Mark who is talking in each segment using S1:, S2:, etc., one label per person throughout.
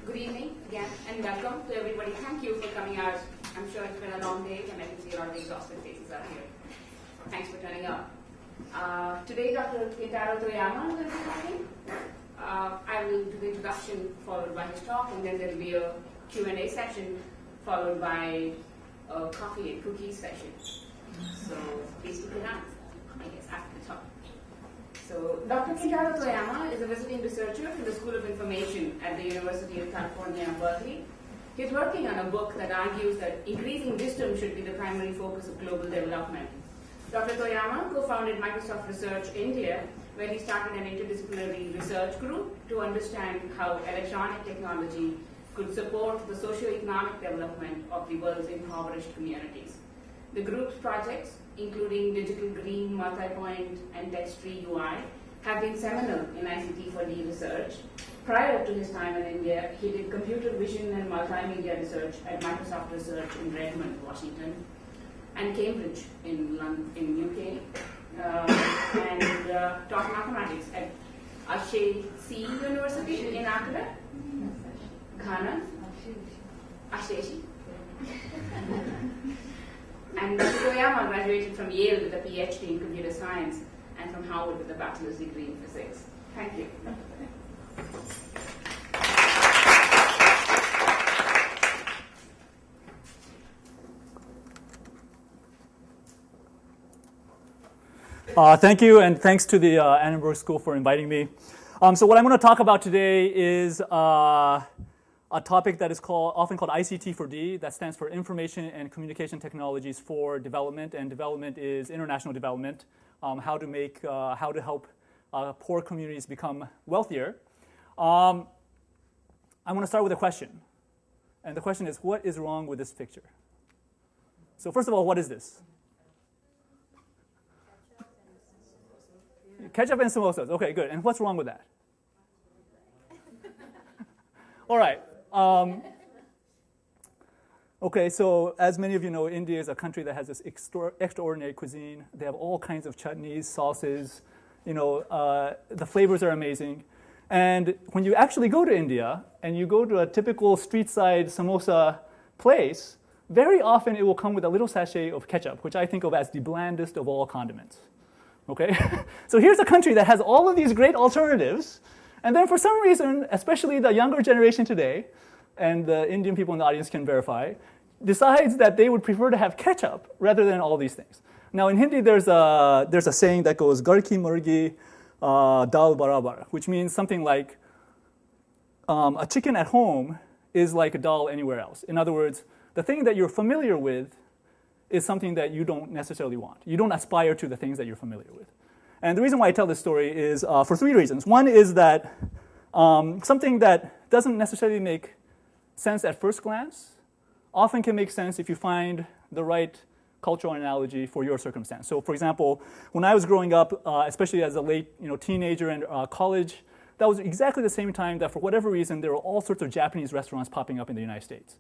S1: Good evening again, and welcome to everybody. Thank you for coming out. I'm sure it's been a long day, and I can see a lot of exhausted faces out here. Thanks for turning up. Today, Dr. Kentaro Toyama will be talking. I will do the introduction, followed by his talk, and then there will be a Q&A session, followed by a coffee and cookies session. So please stick around, I guess, after the talk. So Dr. Kentaro Toyama is a visiting researcher from the School of Information at the University of California, Berkeley. He's working on a book that argues that increasing wisdom should be the primary focus of global development. Dr. Toyama co-founded Microsoft Research India, where he started an interdisciplinary research group to understand how electronic technology could support the socio-economic development of the world's impoverished communities. The group's projects, including Digital Green, Multipoint, and Text-Free UI, have been seminal in ICT4D research. Prior to his time in India, he did computer vision and multimedia research at Microsoft Research in Redmond, Washington, and Cambridge in UK, and taught mathematics at Ashe University in Accra, Ghana. Ashe. And Dr. Toyama graduated from Yale with a PhD in computer science and from Harvard with a bachelor's degree in physics. Thank you.
S2: Thank you, and thanks to the Annenberg School for inviting me. So what I'm going to talk about today is a topic that is often called ICT4D. That stands for Information and Communication Technologies for Development, and development is international development. How to help poor communities become wealthier. I want to start with a question, and the question is, what is wrong with this picture? So first of all, what is this? Ketchup and samosas. Okay, good. And what's wrong with that? All right. Okay, so as many of you know, India is a country that has this extraordinary cuisine. They have all kinds of chutneys, sauces. The flavors are amazing. And when you actually go to India and you go to a typical street-side samosa place, very often it will come with a little sachet of ketchup, which I think of as the blandest of all condiments. Okay, so here's a country that has all of these great alternatives, and then for some reason, especially the younger generation today, and the Indian people in the audience can verify, decides that they would prefer to have ketchup rather than all these things. Now in Hindi, there's a saying that goes, "Gar ki murgi dal barabar," which means something like a chicken at home is like a dal anywhere else. In other words, the thing that you're familiar with is something that you don't necessarily want. You don't aspire to the things that you're familiar with. And the reason why I tell this story is for three reasons. One is that something that doesn't necessarily make sense at first glance often can make sense if you find the right cultural analogy for your circumstance. So for example, when I was growing up, especially as a late teenager and college, that was exactly the same time that for whatever reason, there were all sorts of Japanese restaurants popping up in the United States.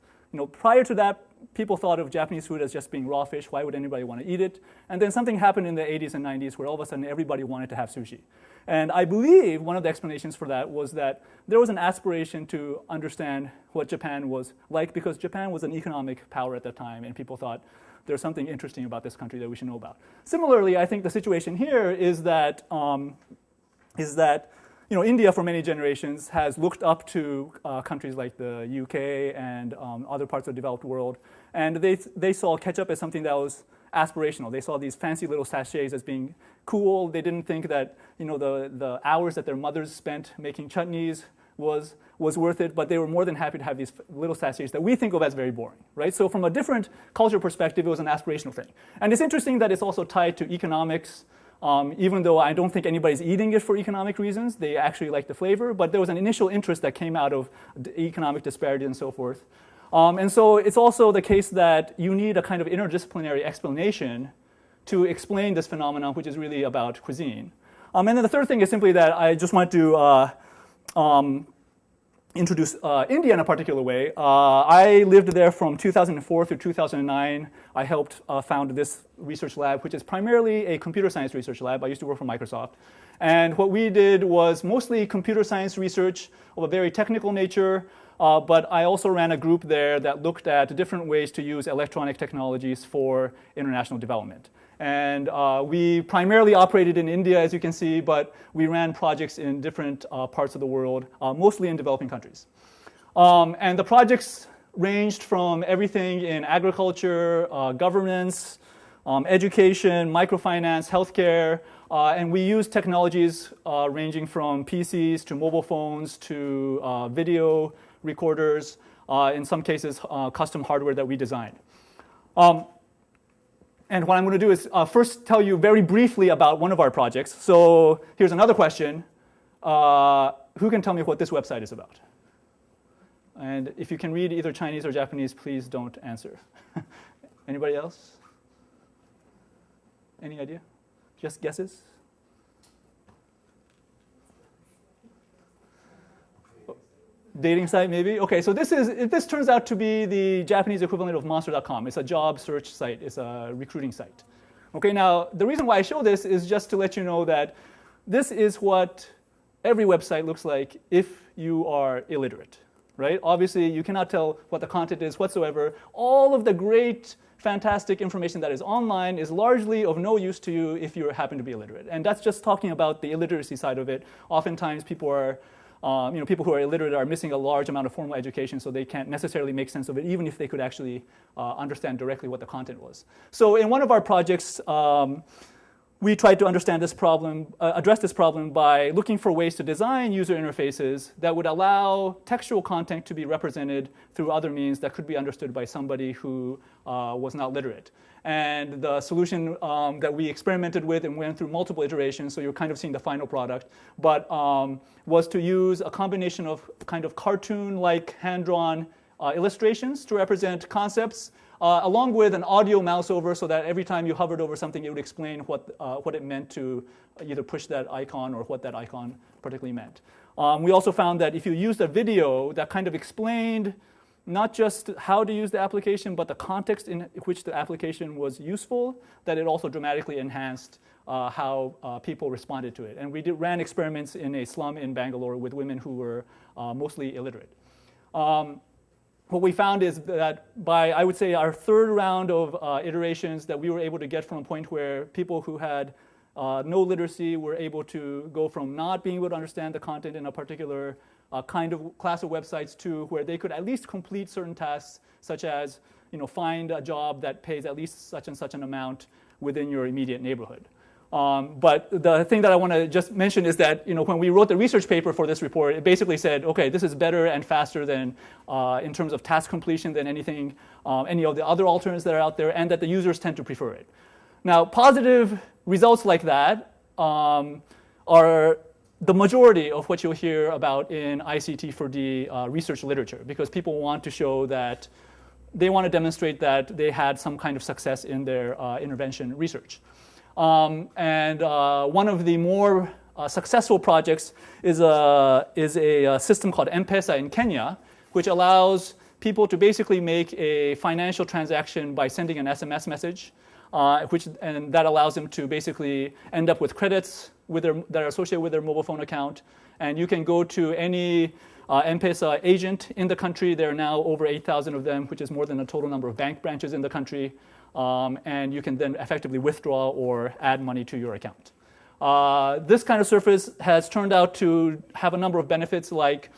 S2: Prior to that, people thought of Japanese food as just being raw fish. Why would anybody want to eat it? And then something happened in the 80s and 90s where all of a sudden everybody wanted to have sushi. And I believe one of the explanations for that was that there was an aspiration to understand what Japan was like, because Japan was an economic power at the time, and people thought there's something interesting about this country that we should know about. Similarly, I think the situation here is that India for many generations has looked up to countries like the UK and other parts of the developed world, and they saw ketchup as something that was aspirational. They saw these fancy little sachets as being cool. They didn't think that the hours that their mothers spent making chutneys was worth it, but they were more than happy to have these little sachets that we think of as very boring, right? So from a different cultural perspective, it was an aspirational thing. And it's interesting that it's also tied to economics. Even though I don't think anybody's eating it for economic reasons, they actually like the flavor, but there was an initial interest that came out of the economic disparity and so forth. And so it's also the case that you need a kind of interdisciplinary explanation to explain this phenomenon, which is really about cuisine. And then the third thing is simply that I just want to introduce India in a particular way. I lived there from 2004 through 2009. I helped found this research lab, which is primarily a computer science research lab. I used to work for Microsoft. And what we did was mostly computer science research of a very technical nature. But I also ran a group there that looked at different ways to use electronic technologies for international development. And we primarily operated in India, as you can see, but we ran projects in different parts of the world, mostly in developing countries. And the projects ranged from everything in agriculture, governance, education, microfinance, healthcare, and we used technologies ranging from PCs to mobile phones to video recorders, in some cases custom hardware that we designed. And what I'm going to do is first tell you very briefly about one of our projects. So here's another question. Who can tell me what this website is about? And if you can read either Chinese or Japanese, please don't answer. Anybody else? Any idea? Just guesses? Dating site, maybe? Okay, so this turns out to be the Japanese equivalent of Monster.com. It's a job search site. It's a recruiting site. Okay, now the reason why I show this is just to let you know that this is what every website looks like if you are illiterate, right? Obviously, you cannot tell what the content is whatsoever. All of the great, fantastic information that is online is largely of no use to you if you happen to be illiterate. And that's just talking about the illiteracy side of it. Oftentimes, people who are illiterate are missing a large amount of formal education, so they can't necessarily make sense of it, even if they could actually understand directly what the content was. So in one of our projects, we tried to understand this problem, address this problem by looking for ways to design user interfaces that would allow textual content to be represented through other means that could be understood by somebody who was not literate. And the solution that we experimented with and went through multiple iterations, so you're kind of seeing the final product, but was to use a combination of kind of cartoon-like hand-drawn illustrations to represent concepts, along with an audio mouse over so that every time you hovered over something, it would explain what it meant to either push that icon or what that icon particularly meant. We also found that if you used a video that kind of explained not just how to use the application, but the context in which the application was useful, that it also dramatically enhanced how people responded to it. And we ran experiments in a slum in Bangalore with women who were mostly illiterate. What we found is that by, I would say, our third round of iterations, that we were able to get from a point where people who had no literacy were able to go from not being able to understand the content in a particular kind of class of websites to where they could at least complete certain tasks, such as find a job that pays at least such and such an amount within your immediate neighborhood. But the thing that I want to just mention is that when we wrote the research paper for this report, it basically said, okay, this is better and faster than in terms of task completion than any of the other alternatives that are out there, and that the users tend to prefer it. Now, positive results like that are the majority of what you'll hear about in ICT for D research literature, because people want to show that they want to demonstrate that they had some kind of success in their intervention research. And one of the more successful projects is a system called M-Pesa in Kenya, which allows people to basically make a financial transaction by sending an SMS message, and that allows them to basically end up with credits that are associated with their mobile phone account. And you can go to any M-Pesa agent in the country. There are now over 8,000 of them, which is more than the total number of bank branches in the country. And you can then effectively withdraw or add money to your account. This kind of service has turned out to have a number of benefits, like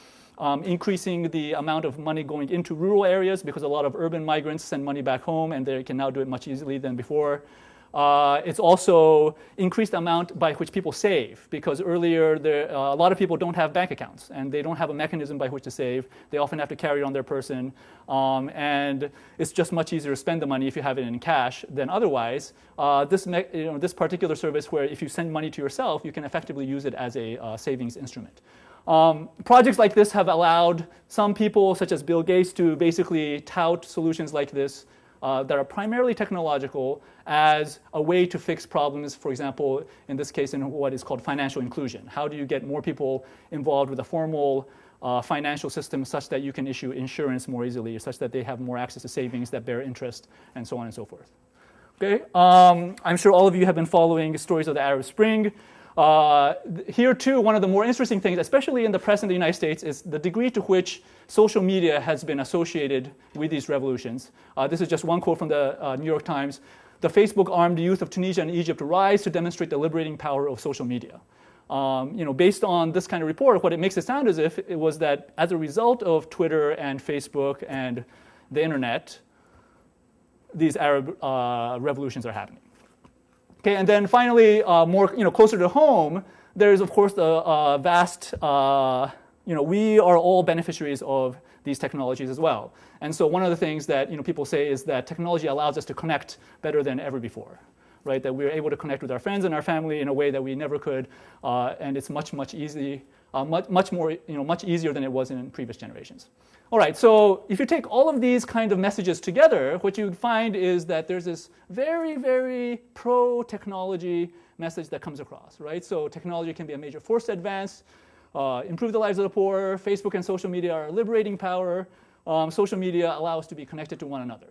S2: increasing the amount of money going into rural areas, because a lot of urban migrants send money back home, and they can now do it much easily than before. It's also increased the amount by which people save, because earlier a lot of people don't have bank accounts and they don't have a mechanism by which to save. They often have to carry it on their person, and it's just much easier to spend the money if you have it in cash than otherwise. This particular service, where if you send money to yourself, you can effectively use it as a savings instrument. Projects like this have allowed some people, such as Bill Gates, to basically tout solutions like this that are primarily technological as a way to fix problems, for example, in this case, in what is called financial inclusion. How do you get more people involved with a formal financial system such that you can issue insurance more easily, such that they have more access to savings that bear interest, and so on and so forth. Okay, I'm sure all of you have been following stories of the Arab Spring. Here too, one of the more interesting things, especially in the press in the United States, is the degree to which social media has been associated with these revolutions. This is just one quote from the New York Times. The Facebook armed youth of Tunisia and Egypt rise to demonstrate the liberating power of social media. Based on this kind of report, what it makes it sound as if it was that as a result of Twitter and Facebook and the internet, these Arab revolutions are happening. Okay, and then finally, more closer to home, there is of course the vast. We are all beneficiaries of these technologies as well. And so one of the things that people say is that technology allows us to connect better than ever before, right? That we're able to connect with our friends and our family in a way that we never could, and it's much easier than it was in previous generations. All right, so if you take all of these kind of messages together, what you find is that there's this very, very pro-technology message that comes across, right? So technology can be a major force to advance, improve the lives of the poor. Facebook and social media are a liberating power. Social media allow us to be connected to one another.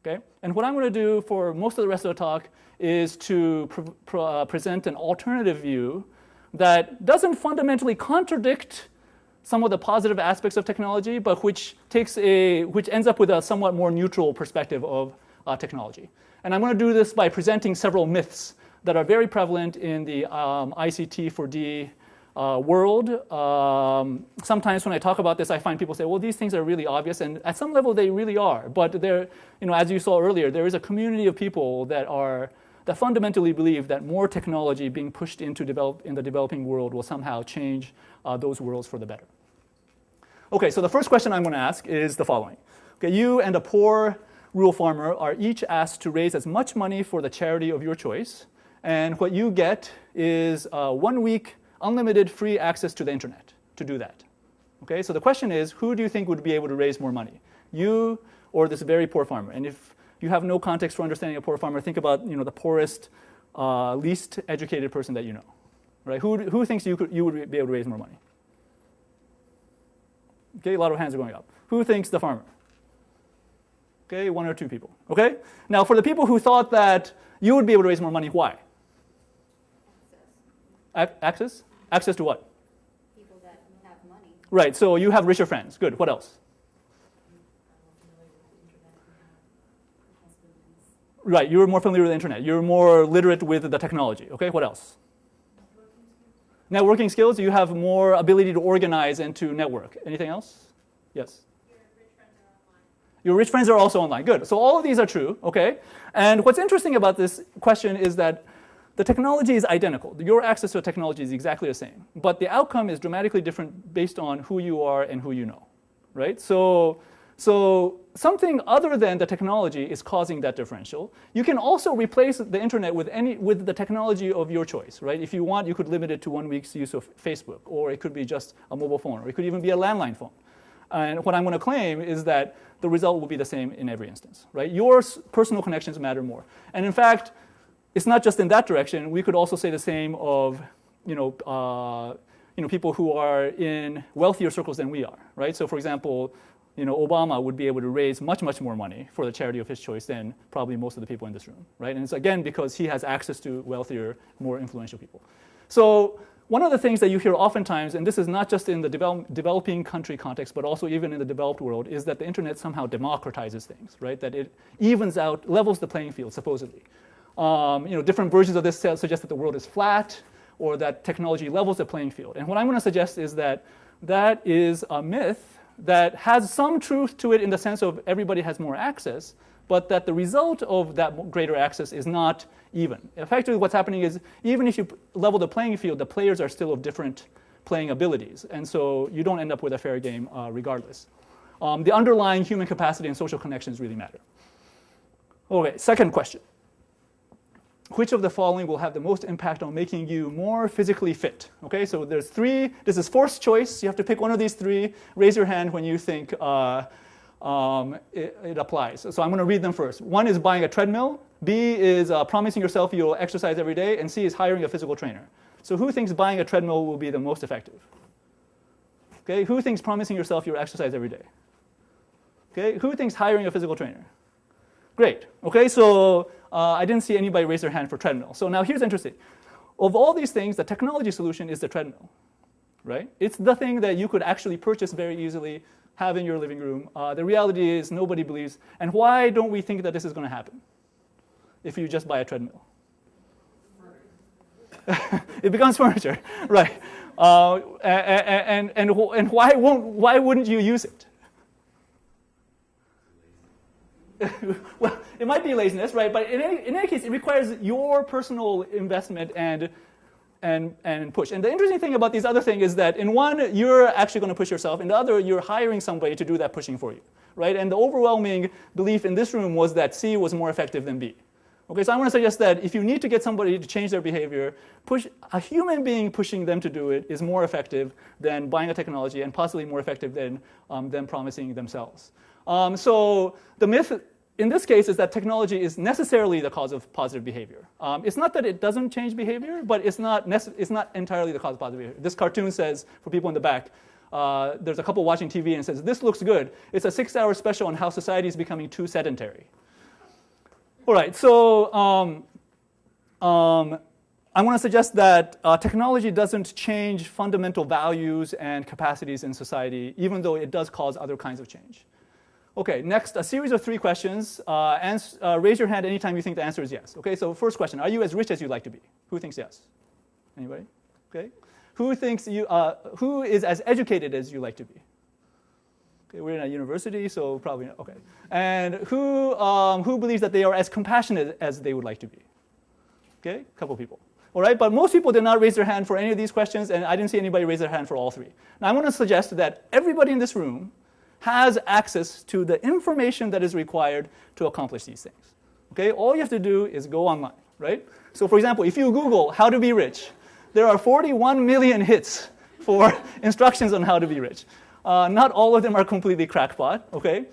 S2: Okay? And what I'm going to do for most of the rest of the talk is to present an alternative view that doesn't fundamentally contradict some of the positive aspects of technology, but which ends up with a somewhat more neutral perspective of technology. And I'm going to do this by presenting several myths that are very prevalent in the ICT for D world. Sometimes when I talk about this, I find people say, well, these things are really obvious, and at some level they really are. But as you saw earlier, there is a community of people that fundamentally believe that more technology being pushed in the developing world will somehow change those worlds for the better. Okay, so the first question I'm going to ask is the following. Okay, you and a poor rural farmer are each asked to raise as much money for the charity of your choice, and what you get is 1 week unlimited free access to the internet to do that. Okay, so the question is, who do you think would be able to raise more money? You or this very poor farmer? And if you have no context for understanding a poor farmer, think about the poorest, least educated person that you know. Right? Who thinks you would be able to raise more money? Okay, a lot of hands are going up. Who thinks the farmer? Okay, 1 or 2 people. Okay? Now, for the people who thought that you would be able to raise more money, why? Access? Access to what?
S3: People that have money.
S2: Right, so you have richer friends. Good. What else? Right, you're more familiar with the internet. You're more literate with the technology. Okay, what else? Networking skills. You have more ability to organize and to network. Anything else? Yes? Your rich friends are also online. Good. So all of these are true. Okay. And what's interesting about this question is that the technology is identical. Your access to the technology is exactly the same. But the outcome is dramatically different based on who you are and who you know. Right? So something other than the technology is causing that differential. You can also replace the internet with the technology of your choice, right? If you want, you could limit it to 1 week's use of Facebook, or it could be just a mobile phone, or it could even be a landline phone. And what I'm going to claim is that the result will be the same in every instance, right? Your personal connections matter more. And in fact, it's not just in that direction. We could also say the same of people who are in wealthier circles than we are, right? So for example, Obama would be able to raise much more money for the charity of his choice than probably most of the people in this room, right? And it's again because he has access to wealthier, more influential people. So one of the things that you hear oftentimes, and this is not just in the developing country context, but also even in the developed world, is that the internet somehow democratizes things, right? That it evens out, levels the playing field, supposedly. Different versions of this suggest that the world is flat, or that technology levels the playing field. And what I'm going to suggest is that that is a myth that has some truth to it in the sense of everybody has more access, but that the result of that greater access is not even. Effectively, what's happening is even if you level the playing field, the players are still of different playing abilities, and so you don't end up with a fair game regardless. The underlying human capacity and social connections really matter. Okay, second question. Which of the following will have the most impact on making you more physically fit? Okay, so there's 3. This is forced choice. You have to pick one of these 3. Raise your hand when you think it applies. So I'm going to read them first. 1 is buying a treadmill. B is promising yourself you'll exercise every day. And C is hiring a physical trainer. So who thinks buying a treadmill will be the most effective? Okay, who thinks promising yourself you'll exercise every day? Okay, who thinks hiring a physical trainer? Great. Okay, so I didn't see anybody raise their hand for treadmill. So now here's interesting. of all these things, the technology solution is the treadmill, right? It's the thing that you could actually purchase very easily, have in your living room. The reality is nobody believes. And why don't we think that this is going to happen if you just buy a treadmill? It becomes furniture, right? And why wouldn't you use it? Well, it might be laziness, right? But in any case, it requires your personal investment and push. And the interesting thing about these other things is that in one, you're actually going to push yourself. In the other, you're hiring somebody to do that pushing for you, right? And the overwhelming belief in this room was that C was more effective than B. Okay, so I want to suggest that if you need to get somebody to change their behavior, a human being pushing them to do it is more effective than buying a technology, and possibly more effective than them promising themselves. So the myth in this case is that technology is necessarily the cause of positive behavior. It's not that it doesn't change behavior, but it's not entirely the cause of positive behavior. This cartoon says, for people in the back, there's a couple watching TV and it says, "This looks good. It's a 6-hour special on how society is becoming too sedentary." All right, so I want to suggest that technology doesn't change fundamental values and capacities in society, even though it does cause other kinds of change. Okay, next, a series of 3 questions. Raise your hand anytime you think the answer is yes. Okay, so first question, are you as rich as you'd like to be? Who thinks yes? Anybody? Okay. Who is as educated as you like to be? Okay, we're in a university, so probably not. Okay. And who believes that they are as compassionate as they would like to be? Okay, a couple people. All right, but most people did not raise their hand for any of these questions, and I didn't see anybody raise their hand for all 3. Now I want to suggest that everybody in this room has access to the information that is required to accomplish these things. Okay, all you have to do is go online, right? So for example, if you Google how to be rich, there are 41 million hits for instructions on how to be rich. Not all of them are completely crackpot, okay?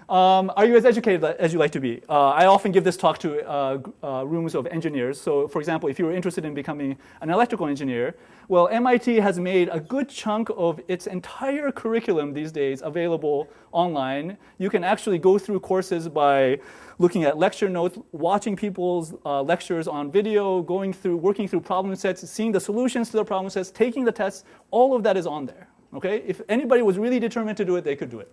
S2: Are you as educated as you like to be? I often give this talk to rooms of engineers. So for example, if you were interested in becoming an electrical engineer, well, MIT has made a good chunk of its entire curriculum these days available online. You can actually go through courses by looking at lecture notes, watching people's lectures on video, working through problem sets, seeing the solutions to the problem sets, taking the tests. All of that is on there. Okay? If anybody was really determined to do it, they could do it.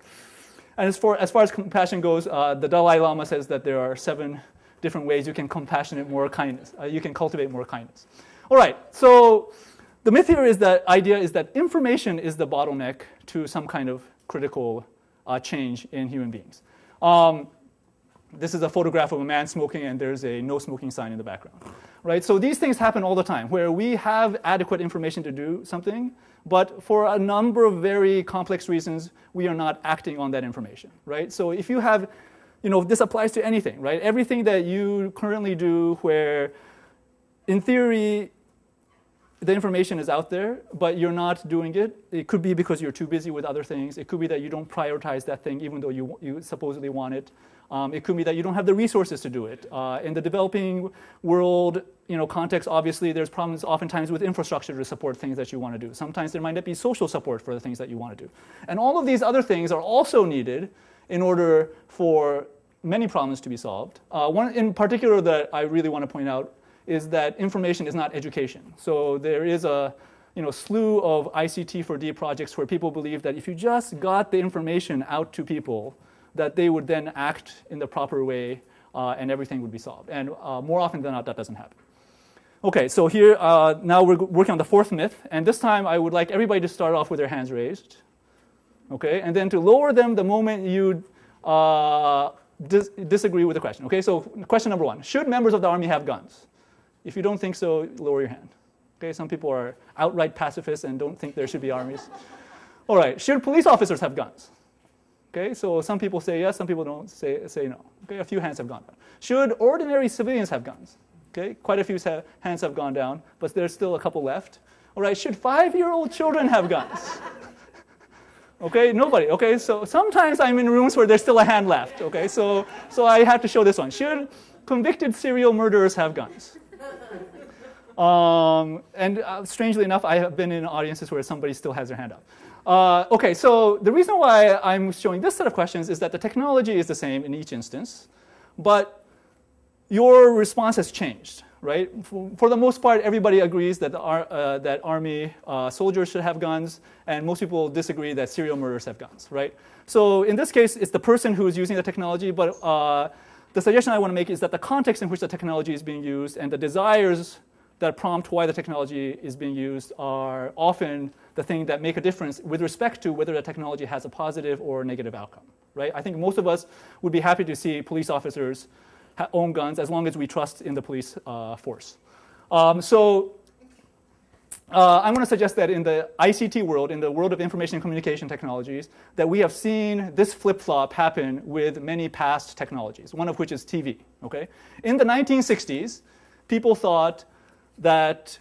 S2: And as far as compassion goes, the Dalai Lama says that there are 7 different ways you can cultivate more kindness. All right, so the myth here is that idea is that information is the bottleneck to some kind of critical change in human beings. This is a photograph of a man smoking, and there's a no smoking sign in the background. Right? So these things happen all the time, where we have adequate information to do something, but for a number of very complex reasons, we are not acting on that information. Right? So if you have, this applies to anything, right? Everything that you currently do where, in theory, the information is out there, but you're not doing it. It could be because you're too busy with other things. It could be that you don't prioritize that thing even though you supposedly want it. It could be that you don't have the resources to do it. In the developing world, context, obviously, there's problems oftentimes with infrastructure to support things that you want to do. Sometimes there might not be social support for the things that you want to do. And all of these other things are also needed in order for many problems to be solved. One in particular that I really want to point out is that information is not education. So there is a slew of ICT for D projects where people believe that if you just got the information out to people, that they would then act in the proper way and everything would be solved. And more often than not, that doesn't happen. Okay, so here, now we're working on the 4th myth. And this time, I would like everybody to start off with their hands raised. Okay, and then to lower them the moment you disagree with the question. Okay, so question number 1. Should members of the Army have guns? If you don't think so, lower your hand. Okay, some people are outright pacifists and don't think there should be armies. All right, should police officers have guns? Okay, so some people say yes, some people don't say no. Okay, a few hands have gone down. Should ordinary civilians have guns? Okay, quite a few hands have gone down, but there's still a couple left. All right, should 5-year-old children have guns? Okay, nobody. Okay, so sometimes I'm in rooms where there's still a hand left. Okay, so I have to show this one. Should convicted serial murderers have guns? Strangely enough, I have been in audiences where somebody still has their hand up. Okay, so the reason why I'm showing this set of questions is that the technology is the same in each instance, but your response has changed. right? For the most part, everybody agrees that that army soldiers should have guns, and most people disagree that serial murderers have guns, right? So in this case, it's the person who is using the technology, but the suggestion I want to make is that the context in which the technology is being used and the desires that prompt why the technology is being used are often the thing that make a difference with respect to whether the technology has a positive or negative outcome, right? I think most of us would be happy to see police officers own guns as long as we trust in the police force. I'm going to suggest that in the ICT world, in the world of information and communication technologies, that we have seen this flip-flop happen with many past technologies, one of which is TV, okay? In the 1960s, people thought that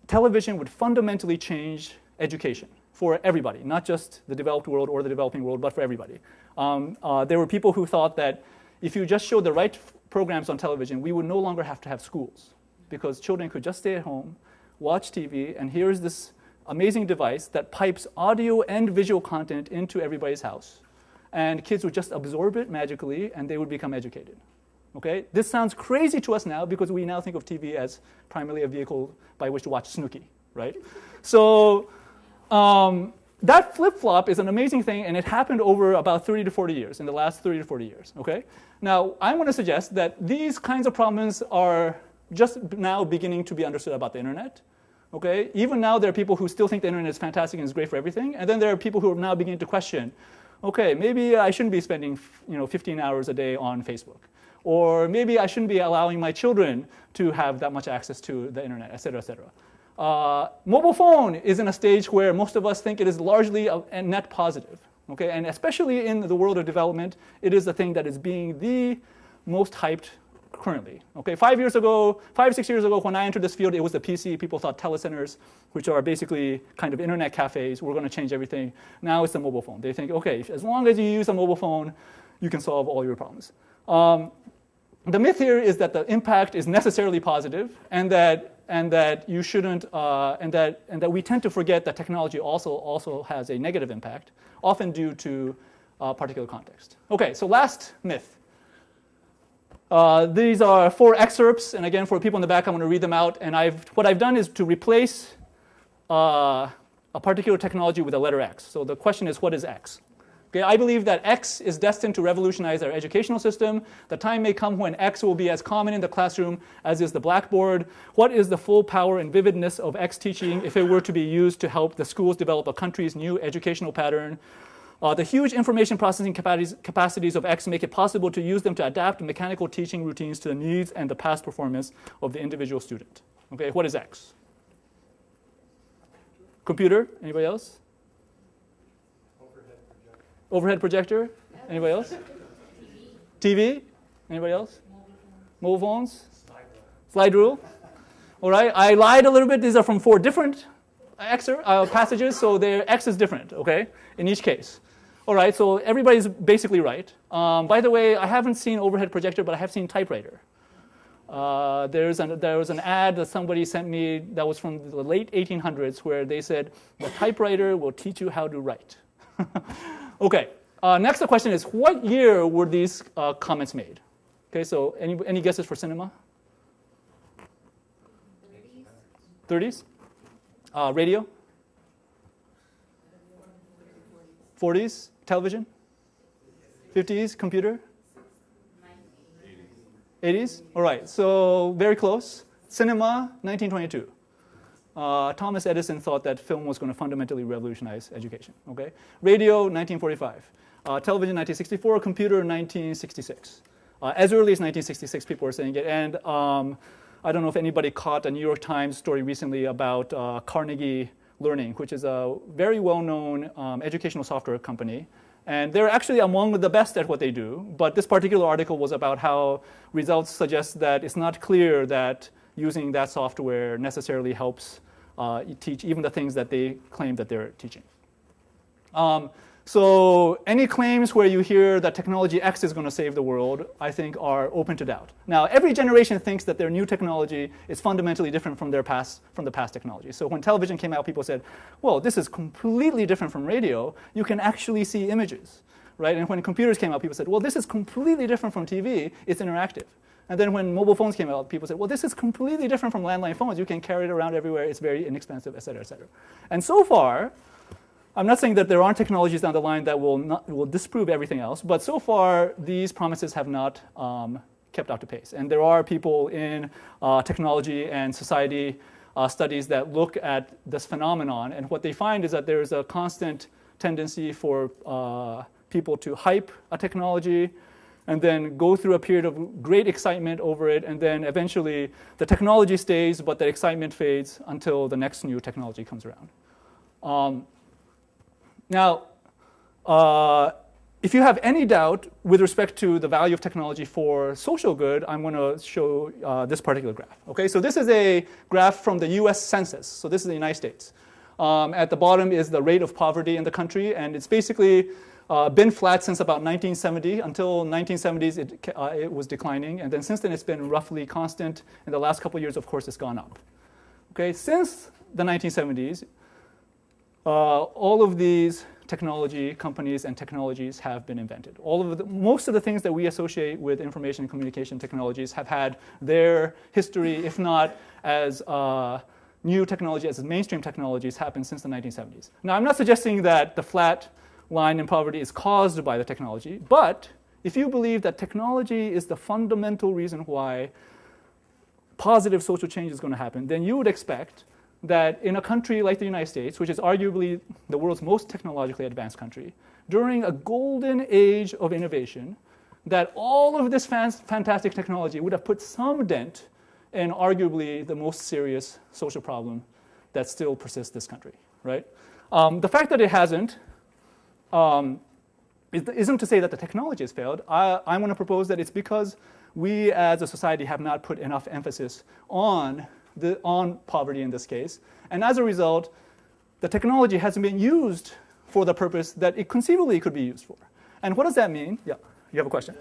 S2: television would fundamentally change education for everybody, not just the developed world or the developing world, but for everybody. There were people who thought that if you just showed the right programs on television, we would no longer have to have schools because children could just stay at home, watch TV, and here's this amazing device that pipes audio and visual content into everybody's house. And kids would just absorb it magically, and they would become educated. Okay? This sounds crazy to us now because we now think of TV as primarily a vehicle by which to watch Snooki, right? So that flip-flop is an amazing thing, and it happened over about 30 to 40 years, in the last 30 to 40 years. Okay? Now, I want to suggest that these kinds of problems are just now beginning to be understood about the internet. Okay? Even now, there are people who still think the internet is fantastic and is great for everything, and then there are people who are now beginning to question, okay, maybe I shouldn't be spending 15 hours a day on Facebook. Or maybe I shouldn't be allowing my children to have that much access to the internet, et cetera, et cetera. Mobile phone is in a stage where most of us think it is largely a net positive. Okay? And especially in the world of development, it is the thing that is being the most hyped currently. Okay? 5, 6 years ago, when I entered this field, it was the PC. People thought telecenters, which are basically kind of internet cafes, were going to change everything. Now it's the mobile phone. They think, okay, as long as you use a mobile phone, you can solve all your problems. The myth here is that the impact is necessarily positive, and that you shouldn't, and that we tend to forget that technology also has a negative impact, often due to particular context. Okay, so last myth. These are 4 excerpts, and again, for people in the back, I'm going to read them out. And what I've done is to replace a particular technology with a letter X. So the question is, what is X? Okay, I believe that X is destined to revolutionize our educational system. The time may come when X will be as common in the classroom as is the blackboard. What is the full power and vividness of X teaching if it were to be used to help the schools develop a country's new educational pattern? The huge information processing capacities of X make it possible to use them to adapt mechanical teaching routines to the needs and the past performance of the individual student. Okay, what is X? Computer? Anybody else? Overhead projector? Anybody else? TV? Anybody else? Mobile phones? Slide rule? All right, I lied a little bit. These are from 4 different passages, so their X is different, okay, in each case. All right, so everybody's basically right. By the way, I haven't seen overhead projector, but I have seen typewriter. There was an ad that somebody sent me that was from the late 1800s where they said, the typewriter will teach you how to write. Okay, next the question is, what year were these comments made? Okay, so any guesses for cinema? 30s? Radio? 40s? Television? 50s? Computer? 80s? All right, so very close. Cinema, 1922. Thomas Edison thought that film was going to fundamentally revolutionize education. Okay, radio, 1945. Television, 1964. Computer, 1966. As early as 1966, people were saying it. And I don't know if anybody caught a New York Times story recently about Carnegie Learning, which is a very well-known educational software company. And they're actually among the best at what they do. But this particular article was about how results suggest that it's not clear that using that software necessarily helps teach even the things that they claim that they're teaching. So any claims where you hear that technology X is going to save the world, I think are open to doubt. Now, every generation thinks that their new technology is fundamentally different from the past technology. So when television came out, people said, well, this is completely different from radio. You can actually see images. right? And when computers came out, people said, well, this is completely different from TV. It's interactive. And then when mobile phones came out, people said, well, this is completely different from landline phones. You can carry it around everywhere. It's very inexpensive, et cetera, et cetera. And so far, I'm not saying that there aren't technologies down the line that will disprove everything else, but so far, these promises have not kept up to pace. And there are people in technology and society studies that look at this phenomenon, and what they find is that there is a constant tendency for people to hype a technology and then go through a period of great excitement over it, and then eventually the technology stays, but the excitement fades until the next new technology comes around. Now, if you have any doubt with respect to the value of technology for social good, I'm going to show this particular graph. Okay, so this is a graph from the U.S. Census. So this is the United States. At the bottom is the rate of poverty in the country, and it's basically been flat since about 1970. Until 1970s, it was declining, and then since then it's been roughly constant. In the last couple of years, of course, it's gone up. Okay, since the 1970s, all of these technology companies and technologies have been invented. Most of the things that we associate with information and communication technologies have had their history, if not as new technology, as mainstream technologies, happen since the 1970s. Now, I'm not suggesting that the flat line in poverty is caused by the technology, but if you believe that technology is the fundamental reason why positive social change is going to happen, then you would expect that in a country like the United States, which is arguably the world's most technologically advanced country, during a golden age of innovation, that all of this fantastic technology would have put some dent in arguably the most serious social problem that still persists this country, right? The fact that it hasn't isn't to say that the technology has failed. I'm going to propose that it's because we as a society have not put enough emphasis on poverty in this case. And as a result, the technology hasn't been used for the purpose that it conceivably could be used for. And what does that mean? Yeah, you have a question?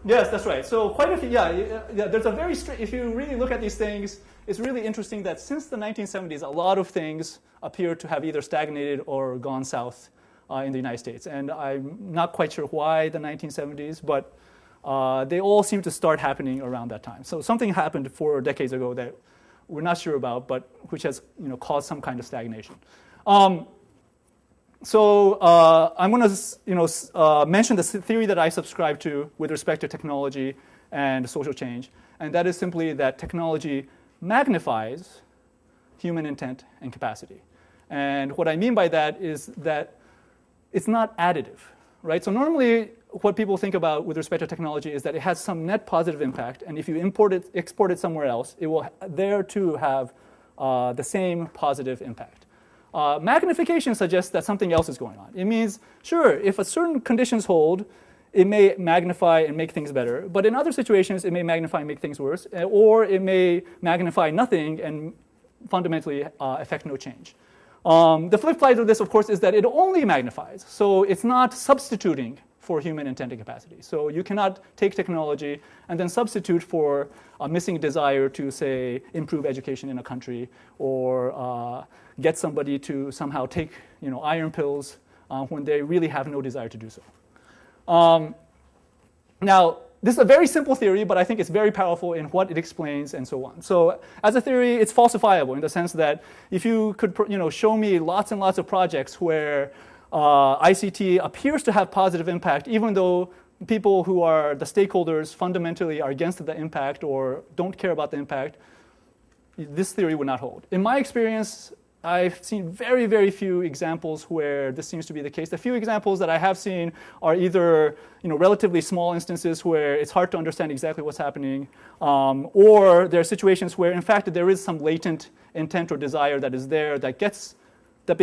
S2: Yes, that's right. So quite a few, there's a very strict, if you really look at these things, it's really interesting that since the 1970s, a lot of things appear to have either stagnated or gone south in the United States. And I'm not quite sure why the 1970s, but they all seem to start happening around that time. So something happened 4 decades ago that we're not sure about, but which has caused some kind of stagnation. So I'm going to mention the theory that I subscribe to with respect to technology and social change, and that is simply that technology magnifies human intent and capacity. And what I mean by that is that it's not additive, right? So normally what people think about with respect to technology is that it has some net positive impact, and if you export it somewhere else, it will there too have the same positive impact. Magnification suggests that something else is going on. It means, sure, if a certain conditions hold, it may magnify and make things better, but in other situations, it may magnify and make things worse, or it may magnify nothing and fundamentally affect no change. The flip side of this, of course, is that it only magnifies, so it's not substituting for human intent and capacity. So you cannot take technology and then substitute for a missing desire to, say, improve education in a country or get somebody to somehow take iron pills when they really have no desire to do so. Now, this is a very simple theory, but I think it's very powerful in what it explains and so on. So as a theory, it's falsifiable in the sense that if you could show me lots and lots of projects where ICT appears to have positive impact, even though people who are the stakeholders fundamentally are against the impact or don't care about the impact, this theory would not hold. In my experience, I've seen very, very few examples where this seems to be the case. The few examples that I have seen are either relatively small instances where it's hard to understand exactly what's happening, or there are situations where, in fact, there is some latent intent or desire that is there that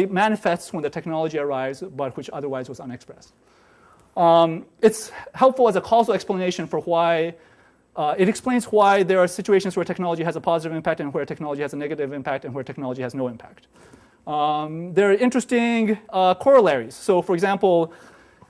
S2: manifests when the technology arrives, but which otherwise was unexpressed. It's helpful as a causal explanation for why it explains why there are situations where technology has a positive impact and where technology has a negative impact and where technology has no impact. There are interesting corollaries. So, for example,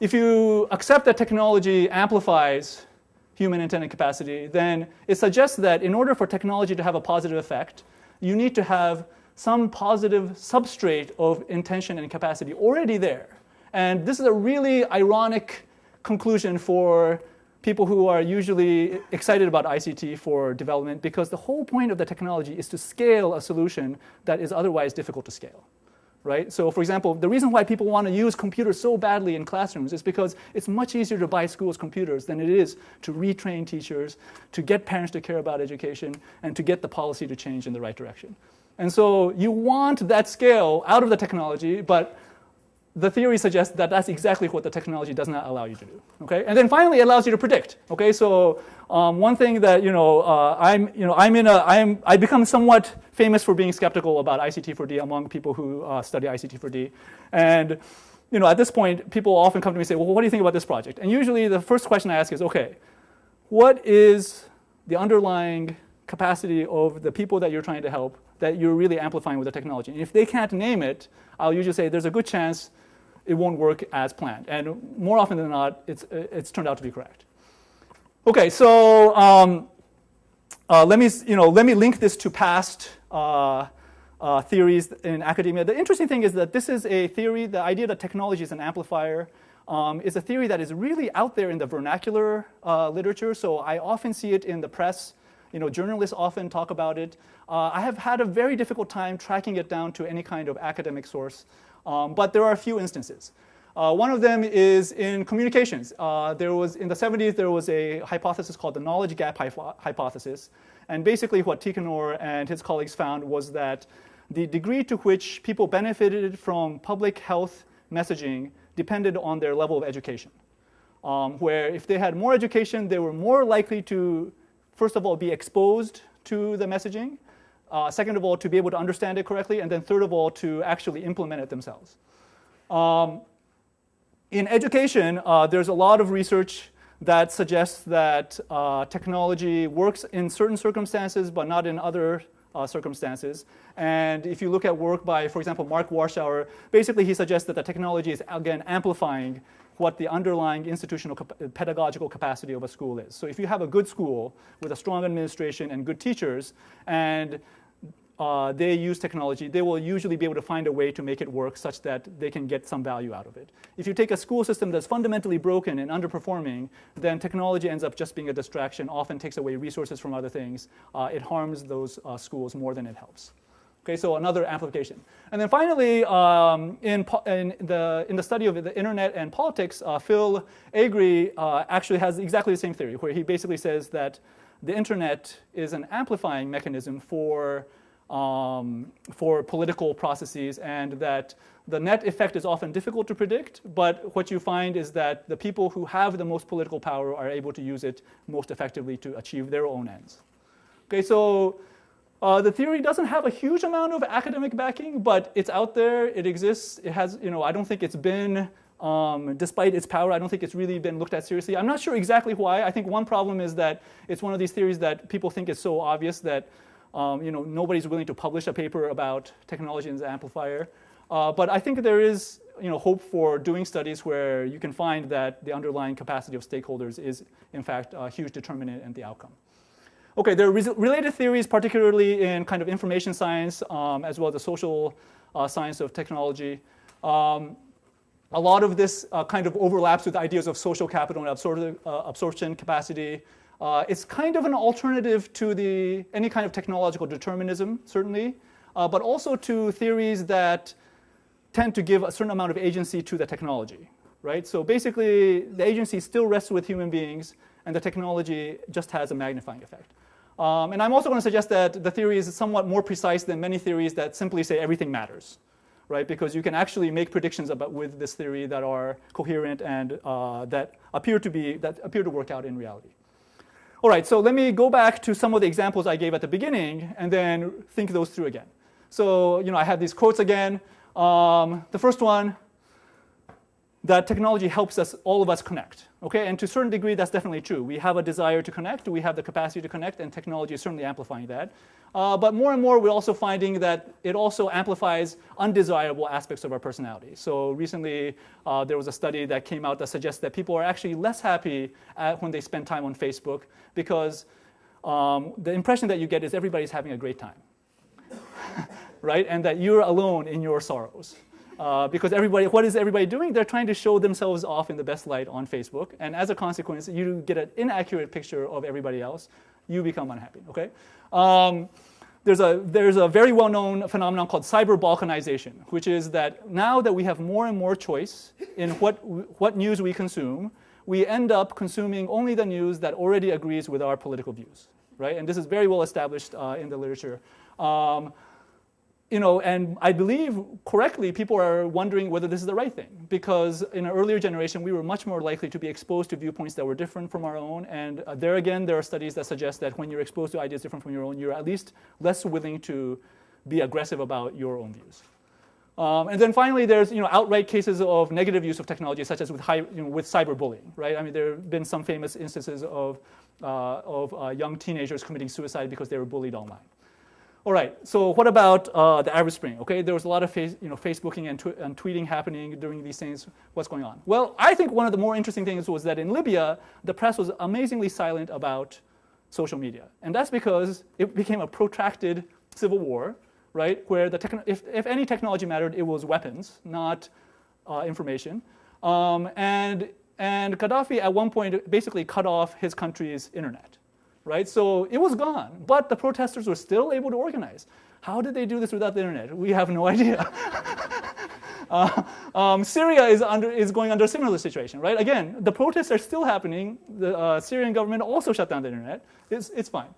S2: if you accept that technology amplifies human intent and capacity, then it suggests that in order for technology to have a positive effect, you need to have some positive substrate of intention and capacity already there. And this is a really ironic conclusion for people who are usually excited about ICT for development, because the whole point of the technology is to scale a solution that is otherwise difficult to scale. Right? So for example, the reason why people want to use computers so badly in classrooms is because it's much easier to buy schools computers than it is to retrain teachers, to get parents to care about education, and to get the policy to change in the right direction. And so you want that scale out of the technology, but the theory suggests that that's exactly what the technology does not allow you to do. Okay? And then finally, it allows you to predict. Okay? So one thing that I become somewhat famous for being skeptical about ICT4D among people who study ICT4D, and at this point, people often come to me and say, "Well, what do you think about this project?" And usually, the first question I ask is, "Okay, what is the underlying capacity of the people that you're trying to help that you're really amplifying with the technology?" And if they can't name it, I'll usually say there's a good chance it won't work as planned. And more often than not, it's turned out to be correct. Okay, so let me link this to past theories in academia. The interesting thing is that this is a theory. The idea that technology is an amplifier is a theory that is really out there in the vernacular literature. So I often see it in the press. Journalists often talk about it. I have had a very difficult time tracking it down to any kind of academic source. But there are a few instances. One of them is in communications. In the 70s, there was a hypothesis called the knowledge gap hypothesis. And basically what Tikhonor and his colleagues found was that the degree to which people benefited from public health messaging depended on their level of education. Where if they had more education, they were more likely to, first of all, be exposed to the messaging. Second of all, to be able to understand it correctly, and then third of all, to actually implement it themselves. In education, there's a lot of research that suggests that technology works in certain circumstances, but not in other circumstances. And if you look at work by, for example, Mark Warschauer, basically he suggests that the technology is, again, amplifying what the underlying institutional pedagogical capacity of a school is. So if you have a good school with a strong administration and good teachers, and they use technology, they will usually be able to find a way to make it work such that they can get some value out of it. If you take a school system that's fundamentally broken and underperforming, then technology ends up just being a distraction, often takes away resources from other things. It harms those schools more than it helps. Okay, so another amplification. And then finally, in the study of the internet and politics, Phil Agri actually has exactly the same theory, where he basically says that the internet is an amplifying mechanism for political processes, and that the net effect is often difficult to predict, but what you find is that the people who have the most political power are able to use it most effectively to achieve their own ends. Okay, so the theory doesn't have a huge amount of academic backing, but it's out there, it exists, it has, I don't think it's been, despite its power, I don't think it's really been looked at seriously. I'm not sure exactly why. I think one problem is that it's one of these theories that people think is so obvious that nobody's willing to publish a paper about technology as an amplifier. But I think there is hope for doing studies where you can find that the underlying capacity of stakeholders is, in fact, a huge determinant in the outcome. Okay, there are related theories, particularly in kind of information science, as well as the social science of technology. A lot of this kind of overlaps with ideas of social capital and absorption capacity. It's kind of an alternative to any kind of technological determinism, certainly, but also to theories that tend to give a certain amount of agency to the technology, right? So basically, the agency still rests with human beings, and the technology just has a magnifying effect. And I'm also going to suggest that the theory is somewhat more precise than many theories that simply say everything matters, right? Because you can actually make predictions with this theory that are coherent and that appear to work out in reality. All right, so let me go back to some of the examples I gave at the beginning and then think those through again. So I have these quotes again. The first one, that technology helps all of us connect. Okay, and to a certain degree, that's definitely true. We have a desire to connect, we have the capacity to connect, and technology is certainly amplifying that. But more and more, we're also finding that it also amplifies undesirable aspects of our personality. So recently, there was a study that came out that suggests that people are actually less happy when they spend time on Facebook because the impression that you get is everybody's having a great time. right? And that you're alone in your sorrows. Because what is everybody doing? They're trying to show themselves off in the best light on Facebook. And as a consequence, you get an inaccurate picture of everybody else. You become unhappy, okay? There's a very well-known phenomenon called cyber balkanization, which is that now that we have more and more choice in what news we consume, we end up consuming only the news that already agrees with our political views, right? And this is very well established in the literature. And I believe correctly, people are wondering whether this is the right thing, because in an earlier generation, we were much more likely to be exposed to viewpoints that were different from our own. And there again, there are studies that suggest that when you're exposed to ideas different from your own, you're at least less willing to be aggressive about your own views. And then finally, there's outright cases of negative use of technology, such as with cyberbullying, right? I mean, there have been some famous instances of young teenagers committing suicide because they were bullied online. All right, so what about the Arab Spring? Okay, there was a lot of Facebooking and tweeting happening during these things. What's going on? Well, I think one of the more interesting things was that in Libya, the press was amazingly silent about social media. And that's because it became a protracted civil war, right, where if any technology mattered, it was weapons, not information. And Gaddafi at one point basically cut off his country's internet. Right? So it was gone, but the protesters were still able to organize. How did they do this without the internet? We have no idea. Syria is going under a similar situation, right? Again, the protests are still happening. The Syrian government also shut down the internet. It's fine.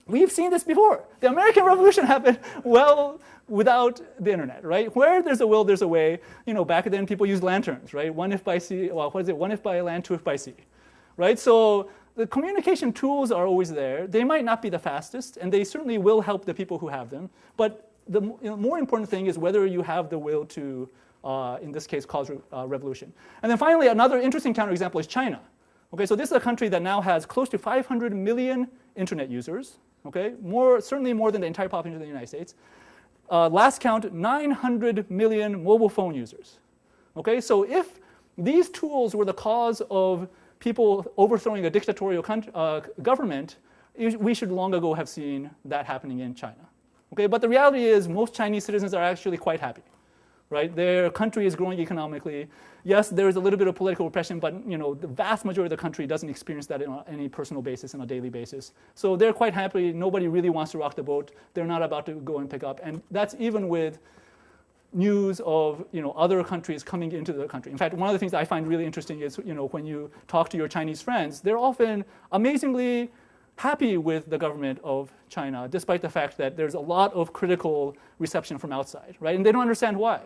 S2: We've seen this before. The American Revolution happened well without the internet, right? Where there's a will, there's a way. Back then people used lanterns, right? One if by sea, one if by land, two if by sea, right? So the communication tools are always there. They might not be the fastest, and they certainly will help the people who have them. But the more important thing is whether you have the will to, in this case, cause revolution. And then finally, another interesting counterexample is China. Okay, so this is a country that now has close to 500 million internet users. Okay, certainly more than the entire population of the United States. Last count, 900 million mobile phone users. Okay, so if these tools were the cause of people overthrowing a dictatorial government, we should long ago have seen that happening in China. Okay, but the reality is most Chinese citizens are actually quite happy, right? Their country is growing economically. Yes, there is a little bit of political repression, but the vast majority of the country doesn't experience that on any personal basis, on a daily basis. So they're quite happy. Nobody really wants to rock the boat. They're not about to go and pick up, and that's even with news of other countries coming into the country. In fact, one of the things I find really interesting is when you talk to your Chinese friends, they're often amazingly happy with the government of China, despite the fact that there's a lot of critical reception from outside, right? And they don't understand why.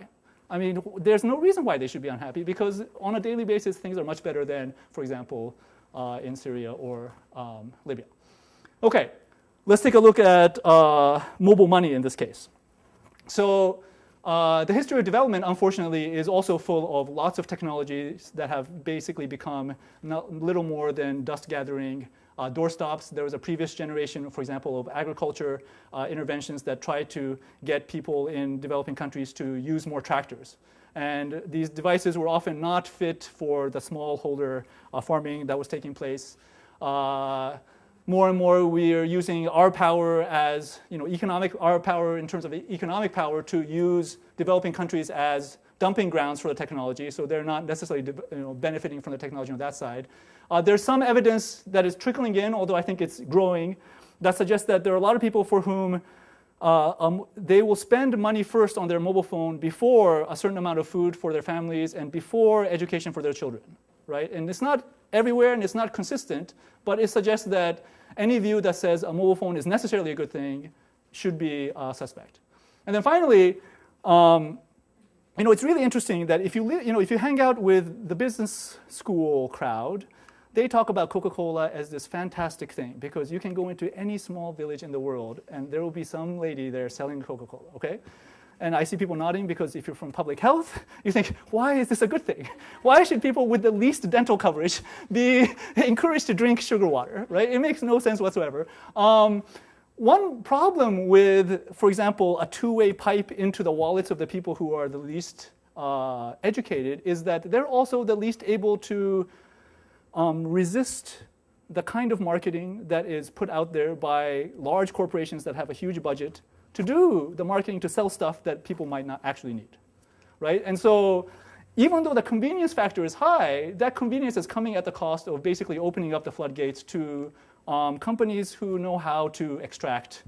S2: I mean, there's no reason why they should be unhappy, because on a daily basis, things are much better than, for example, in Syria or Libya. Okay, let's take a look at mobile money in this case. So the history of development, unfortunately, is also full of lots of technologies that have basically become little more than dust-gathering doorstops. There was a previous generation, for example, of agriculture interventions that tried to get people in developing countries to use more tractors. And these devices were often not fit for the smallholder farming that was taking place. More and more, we are using our power as, our power in terms of economic power to use developing countries as dumping grounds for the technology. So they're not necessarily, benefiting from the technology on that side. There's some evidence that is trickling in, although I think it's growing, that suggests that there are a lot of people for whom they will spend money first on their mobile phone before a certain amount of food for their families and before education for their children, right? And it's not everywhere and it's not consistent, but it suggests that any view that says a mobile phone is necessarily a good thing should be suspect. And then finally, it's really interesting that if you hang out with the business school crowd, they talk about Coca-Cola as this fantastic thing because you can go into any small village in the world and there will be some lady there selling Coca-Cola, okay? And I see people nodding because if you're from public health, you think, why is this a good thing? Why should people with the least dental coverage be encouraged to drink sugar water, right? It makes no sense whatsoever. One problem with, for example, a two-way pipe into the wallets of the people who are the least educated is that they're also the least able to resist the kind of marketing that is put out there by large corporations that have a huge budget to do the marketing to sell stuff that people might not actually need, right? And so even though the convenience factor is high, that convenience is coming at the cost of basically opening up the floodgates to companies who know how to extract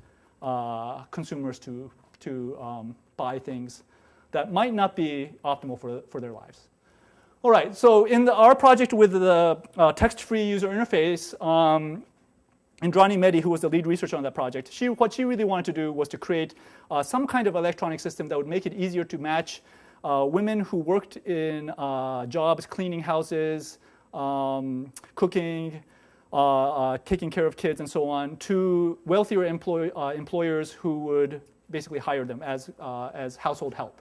S2: consumers to buy things that might not be optimal for their lives. All right, so in our project with the text-free user interface, Indrani Mehdi, who was the lead researcher on that project, what she really wanted to do was to create some kind of electronic system that would make it easier to match women who worked in jobs, cleaning houses, cooking, taking care of kids, and so on, to wealthier employers who would basically hire them as household help.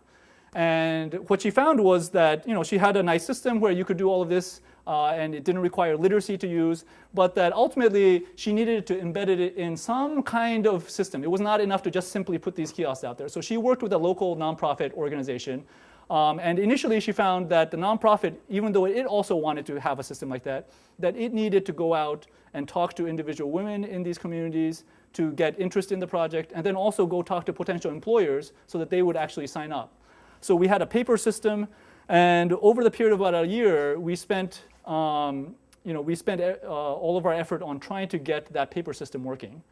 S2: And what she found was that she had a nice system where you could do all of this, and it didn't require literacy to use, but that ultimately she needed to embed it in some kind of system. It was not enough to just simply put these kiosks out there. So she worked with a local nonprofit organization, and initially she found that the nonprofit, even though it also wanted to have a system like that it needed to go out and talk to individual women in these communities to get interest in the project, and then also go talk to potential employers so that they would actually sign up. So we had a paper system, and over the period of about a year, we spent all of our effort on trying to get that paper system working.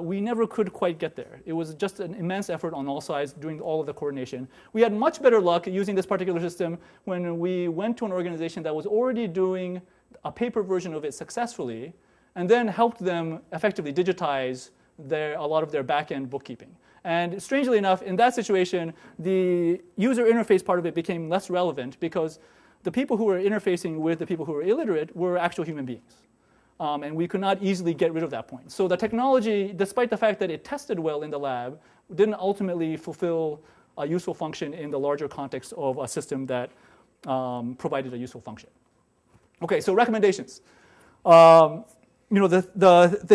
S2: We never could quite get there. It was just an immense effort on all sides, doing all of the coordination. We had much better luck using this particular system when we went to an organization that was already doing a paper version of it successfully, and then helped them effectively digitize a lot of their back-end bookkeeping. And strangely enough, in that situation, the user interface part of it became less relevant because the people who were interfacing with the people who were illiterate were actual human beings. And we could not easily get rid of that point. So the technology, despite the fact that it tested well in the lab, didn't ultimately fulfill a useful function in the larger context of a system that provided a useful function. Okay, so recommendations. The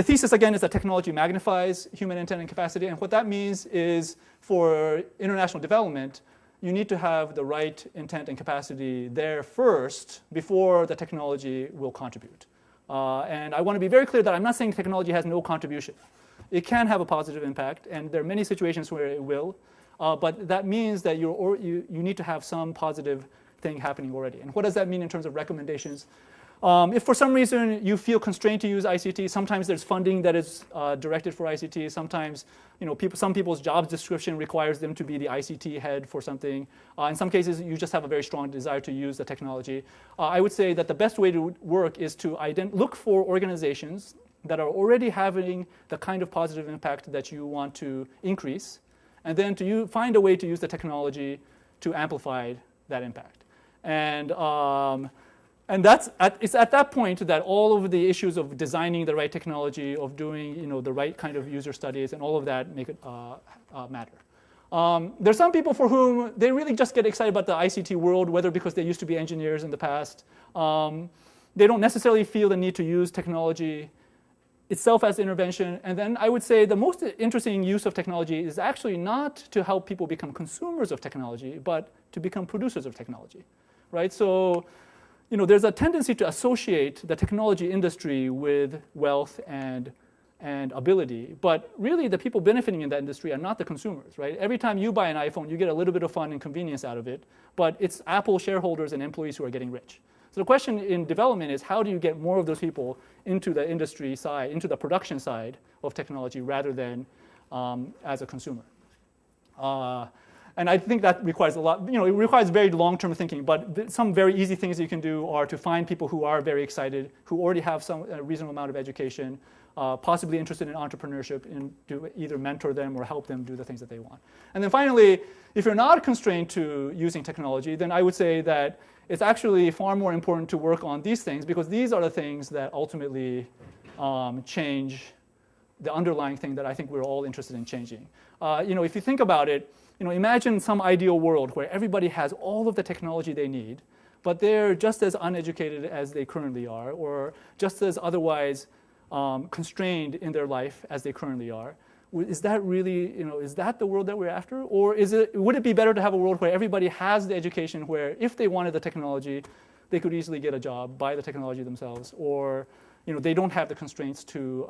S2: thesis, again, is that technology magnifies human intent and capacity. And what that means is for international development, you need to have the right intent and capacity there first before the technology will contribute. And I want to be very clear that I'm not saying technology has no contribution. It can have a positive impact, and there are many situations where it will. But that means that you need to have some positive thing happening already. And what does that mean in terms of recommendations? If for some reason you feel constrained to use ICT, sometimes there's funding that is directed for ICT. Sometimes, some people's job description requires them to be the ICT head for something. In some cases, you just have a very strong desire to use the technology. I would say that the best way to work is to look for organizations that are already having the kind of positive impact that you want to increase, and then to find a way to use the technology to amplify that impact. And it's at that point that all of the issues of designing the right technology, of doing the right kind of user studies, and all of that make it matter. There's some people for whom they really just get excited about the ICT world, whether because they used to be engineers in the past. They don't necessarily feel the need to use technology itself as intervention. And then I would say the most interesting use of technology is actually not to help people become consumers of technology, but to become producers of technology, right? So, there's a tendency to associate the technology industry with wealth and ability, but really the people benefiting in that industry are not the consumers, right? Every time you buy an iPhone, you get a little bit of fun and convenience out of it, but it's Apple shareholders and employees who are getting rich. So the question in development is, how do you get more of those people into the industry side, into the production side of technology rather than as a consumer? And I think that requires a lot, it requires very long-term thinking, but some very easy things that you can do are to find people who are very excited, who already have some reasonable amount of education, possibly interested in entrepreneurship, and to either mentor them or help them do the things that they want. And then finally, if you're not constrained to using technology, then I would say that it's actually far more important to work on these things, because these are the things that ultimately change the underlying thing that I think we're all interested in changing. If you think about it, imagine some ideal world where everybody has all of the technology they need, but they're just as uneducated as they currently are, or just as otherwise constrained in their life as they currently are. Is that really, is that the world that we're after? Or would it be better to have a world where everybody has the education, where if they wanted the technology, they could easily get a job, buy the technology themselves, or they don't have the constraints to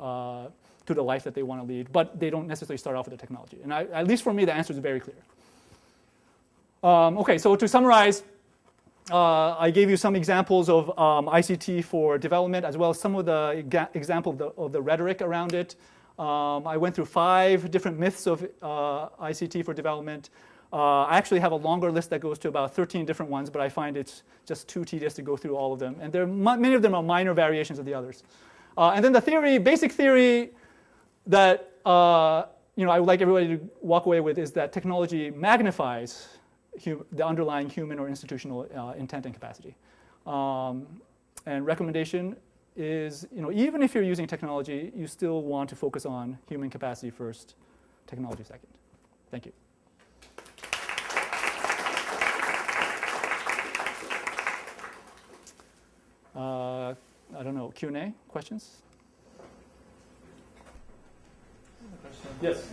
S2: the life that they want to lead, but they don't necessarily start off with the technology. And at least for me, the answer is very clear. Okay, so to summarize, I gave you some examples of ICT for development, as well as some of the example of the rhetoric around it. I went through 5 different myths of ICT for development. I actually have a longer list that goes to about 13 different ones, but I find it's just too tedious to go through all of them. And many of them are minor variations of the others. And then the theory, basic theory that I would like everybody to walk away with is that technology magnifies the underlying human or institutional intent and capacity. And recommendation is, even if you're using technology, you still want to focus on human capacity first, technology second. Thank you. I don't know, Q&A, questions? Yes.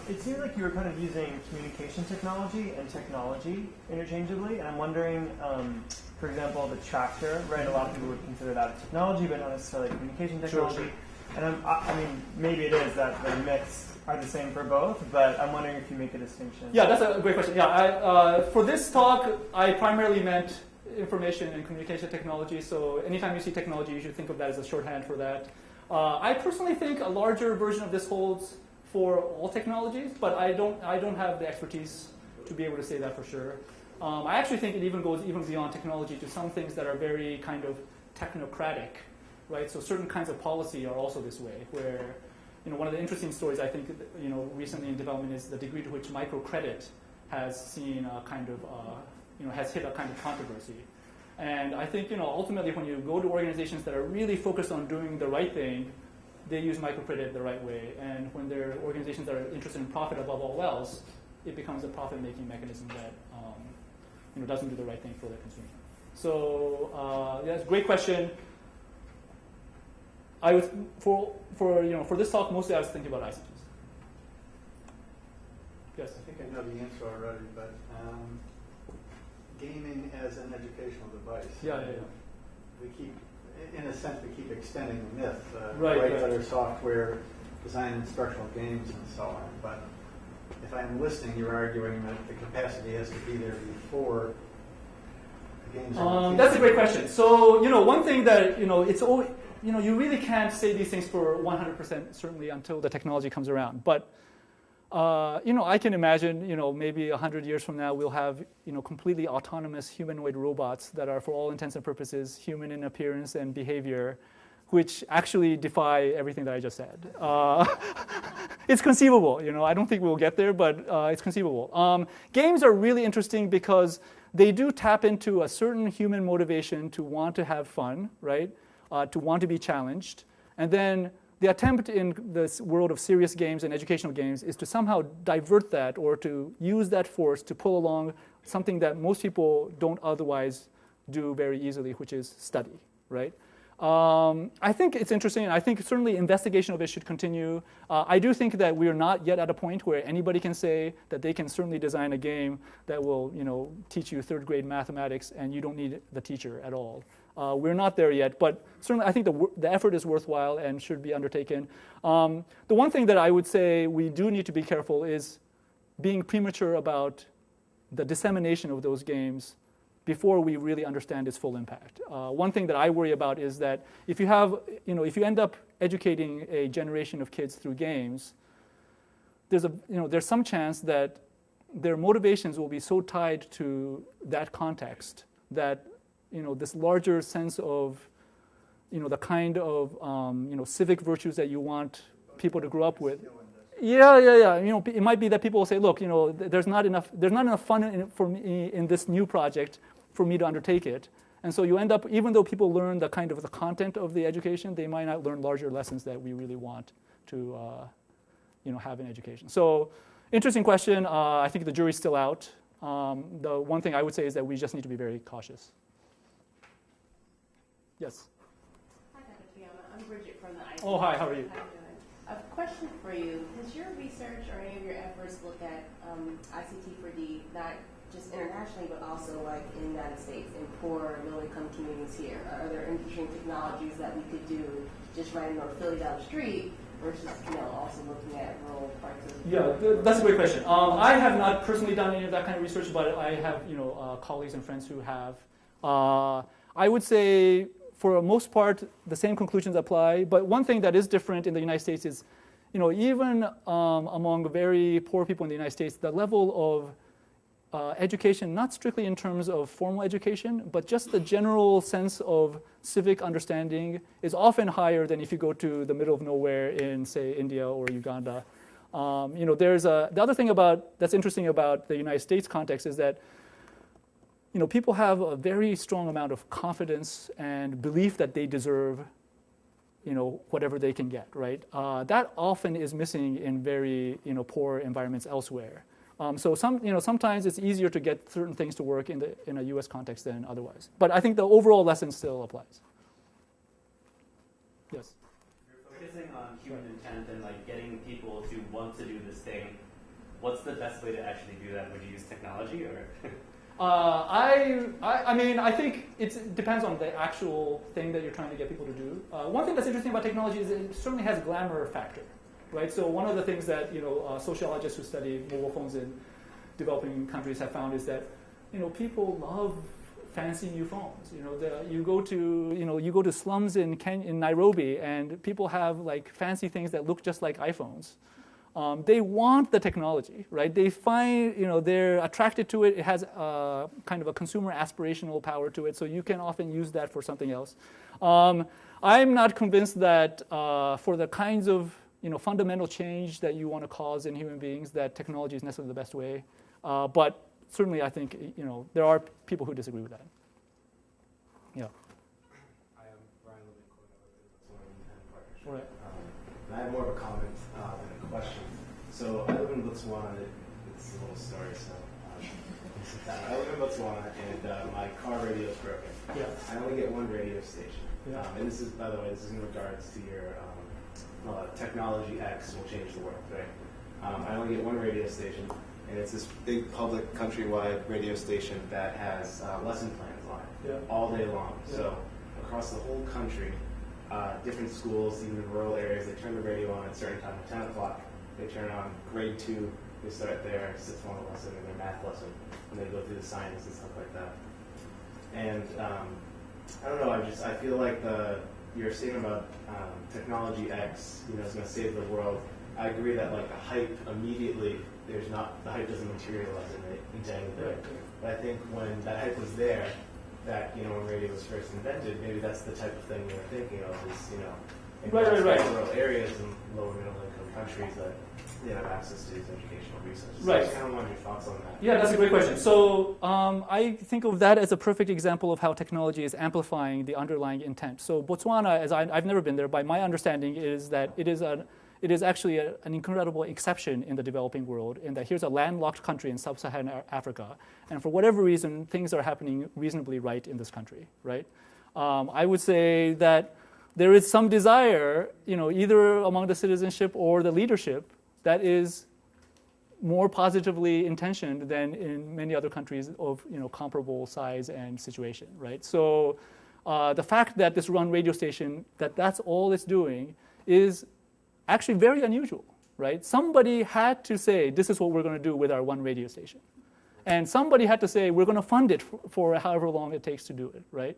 S4: It seems like you were kind of using communication technology and technology interchangeably, and I'm wondering, for example, the tractor, right? A lot of people would consider that a technology, but not necessarily communication technology.
S2: Sure.
S4: And I mean, maybe it is that the myths are the same for both, but I'm wondering if you make a distinction.
S2: Yeah, that's a great question. Yeah, for this talk, I primarily meant information and communication technology. So anytime you see technology, you should think of that as a shorthand for that. I personally think a larger version of this holds for all technologies, but I don't have the expertise to be able to say that for sure. I actually think it even goes beyond technology to some things that are very kind of technocratic, right? So certain kinds of policy are also this way, where one of the interesting stories I think recently in development is the degree to which microcredit has seen a kind of has hit a kind of controversy. And I think ultimately when you go to organizations that are really focused on doing the right thing, they use microcredit the right way. And when there are organizations that are interested in profit above all else, it becomes a profit-making mechanism that doesn't do the right thing for the consumer. So that's a great question. I was for this talk mostly I was thinking about ICTs. Yes.
S5: I think I know the answer already, but gaming as an educational device.
S2: Yeah.
S5: We keep, in a sense, we keep extending the myth.
S2: Right.
S5: Better software, design instructional games, and so on. But if I'm listening, you're arguing that the capacity has to be there before the games.
S2: That's a great question. So one thing that it's always you really can't say these things for 100% certainly until the technology comes around. But I can imagine, maybe 100 years from now, we'll have, completely autonomous humanoid robots that are, for all intents and purposes, human in appearance and behavior, which actually defy everything that I just said. It's conceivable, I don't think we'll get there, but it's conceivable. Games are really interesting because they do tap into a certain human motivation to want to have fun, right? To want to be challenged, and then the attempt in this world of serious games and educational games is to somehow divert that or to use that force to pull along something that most people don't otherwise do very easily, which is study, right? I think it's interesting, and I think certainly investigation of it should continue. I do think that we are not yet at a point where anybody can say that they can certainly design a game that will, teach you third grade mathematics and you don't need the teacher at all. We're not there yet, but certainly I think the effort is worthwhile and should be undertaken. The one thing that I would say we do need to be careful is being premature about the dissemination of those games before we really understand its full impact. One thing that I worry about is that if you have, if you end up educating a generation of kids through games, there's some chance that their motivations will be so tied to that context that this larger sense of, the kind of, civic virtues that you want people to grow up with. Yeah. It might be that people will say, look, there's not enough fun for me in this new project for me to undertake it. And so you end up, even though people learn the kind of the content of the education, they might not learn larger lessons that we really want to, have in education. So, interesting question. I think the jury's still out. The one thing I would say is that we just need to be very cautious. Yes.
S6: Hi, Dr. Toyama. I'm Bridget from the ICT.
S2: Oh, hi. How are you?
S6: How are you doing? A question for you. Has your research or any of your efforts looked at ICT for D, not just internationally, but also like in the United States, in poor, low-income communities here? Are there interesting technologies that we could do just right in North Philly down the street versus, also looking at rural parts of?
S2: Yeah, that's a great question. I have not personally done any of that kind of research, but I have, colleagues and friends who have. I would say, for the most part, the same conclusions apply. But one thing that is different in the United States is, even among very poor people in the United States, the level of education, not strictly in terms of formal education, but just the general sense of civic understanding is often higher than if you go to the middle of nowhere in, say, India or Uganda. The other thing that's interesting about the United States context is that people have a very strong amount of confidence and belief that they deserve whatever they can get, right? That often is missing in very poor environments elsewhere. So sometimes it's easier to get certain things to work in a U.S. context than otherwise. But I think the overall lesson still applies. Yes.
S7: You're focusing on human intent and getting people to want to do this thing. What's the best way to actually do that? Would you use technology or?
S2: I think it depends on the actual thing that you're trying to get people to do. One thing that's interesting about technology is it certainly has a glamour factor, right? So one of the things that sociologists who study mobile phones in developing countries have found is that people love fancy new phones. You go to slums in Nairobi and people have fancy things that look just like iPhones. They want the technology, right? They find, they're attracted to it. It has kind of a consumer aspirational power to it, so you can often use that for something else. I'm not convinced that for the kinds of fundamental change that you want to cause in human beings, that technology is necessarily the best way. But certainly, I think there are people who disagree with that. Yeah.
S8: I am Brian Levin,
S2: Right.
S8: I have more of a comment than a question. So I live in Botswana. It's a little story. So I live in Botswana, and my car radio is broken.
S2: Yeah.
S8: I only get one radio station.
S2: Yeah.
S8: And this is, by the way, this is in regards to your technology X will change the world, right? I only get one radio station, and it's this big public countrywide radio station that has lesson plans on it all day long. Yeah. So across the whole country, different schools, even in rural areas, they turn the radio on at a certain time, at 10 o'clock. They turn on grade 2, they start their 6-1 lesson and their math lesson, and they go through the science and stuff like that. And I don't know, I feel like your statement about technology X, is going to save the world. I agree that the hype immediately, the hype doesn't materialize into anything. Right. But I think when that hype was there, that when radio was first invented, maybe that's the type of thing you were thinking of, is in rural areas and lower middle income countries that they have access to these educational resources.
S2: Right.
S8: So I kind of wanted your thoughts on that.
S2: Yeah, that's a great question. So I think of that as a perfect example of how technology is amplifying the underlying intent. So Botswana, as I've never been there, by my understanding is that it is actually an incredible exception in the developing world, in that here's a landlocked country in sub-Saharan Africa, and for whatever reason, things are happening reasonably right in this country, right? I would say that there is some desire, either among the citizenship or the leadership, that is more positively intentioned than in many other countries of comparable size and situation, right? So the fact that this one radio station, that's all it's doing, is actually very unusual, right? Somebody had to say, this is what we're going to do with our one radio station. And somebody had to say, we're going to fund it for however long it takes to do it, right?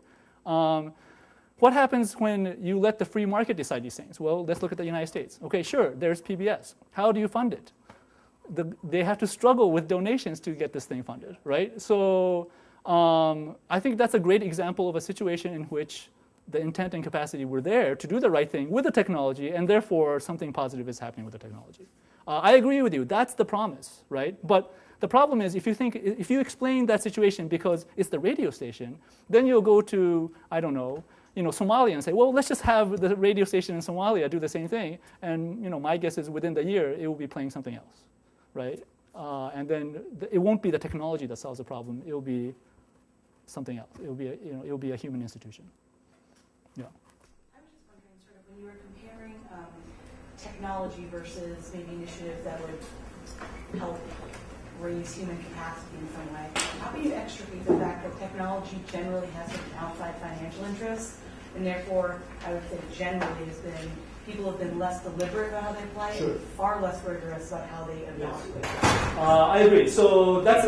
S2: What happens when you let the free market decide these things? Well, let's look at the United States. Okay, sure, there's PBS. How do you fund it? They have to struggle with donations to get this thing funded, right? So I think that's a great example of a situation in which the intent and capacity were there to do the right thing with the technology, and therefore something positive is happening with the technology. I agree with you. That's the promise, right? But the problem is, if you explain that situation because it's the radio station, then you'll go to, I don't know, Somalia and say, well, let's just have the radio station in Somalia do the same thing, and my guess is within the year it will be playing something else, right? And then it won't be the technology that solves the problem. It will be something else. It will be a human institution. Yeah.
S9: I was just wondering, sort of, when you were comparing technology versus maybe initiatives that would help raise human capacity in some way. How do you extricate the fact that technology generally has an outside financial interest, and therefore, I would say generally people have been less deliberate about how they apply it,
S2: Sure.
S9: far less rigorous about how they evaluate it.
S2: I agree. So that's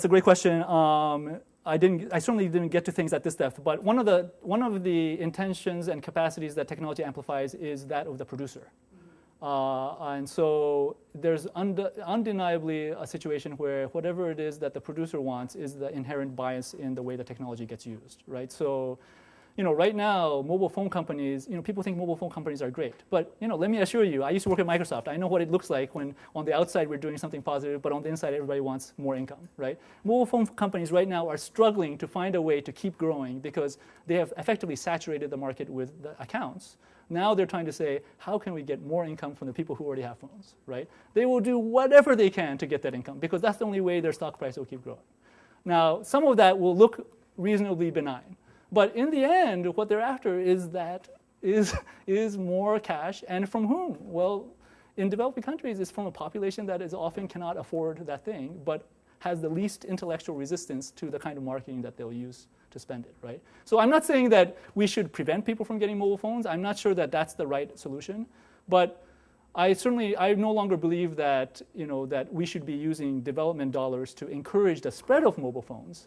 S2: a great question. I certainly didn't get to things at this depth, but one of the intentions and capacities that technology amplifies is that of the producer. And so there's undeniably a situation where whatever it is that the producer wants is the inherent bias in the way the technology gets used, right? So, right now, mobile phone companies, people think mobile phone companies are great. But, let me assure you, I used to work at Microsoft. I know what it looks like when on the outside we're doing something positive, but on the inside everybody wants more income, right? Mobile phone companies right now are struggling to find a way to keep growing because they have effectively saturated the market with the accounts. Now they're trying to say, how can we get more income from the people who already have phones, right? They will do whatever they can to get that income because that's the only way their stock price will keep growing. Now, some of that will look reasonably benign. But in the end, what they're after is more cash, and from whom? Well, in developing countries, it's from a population that is often cannot afford that thing, but has the least intellectual resistance to the kind of marketing that they'll use to spend it, right? So I'm not saying that we should prevent people from getting mobile phones. I'm not sure that that's the right solution, but I no longer believe that that we should be using development dollars to encourage the spread of mobile phones.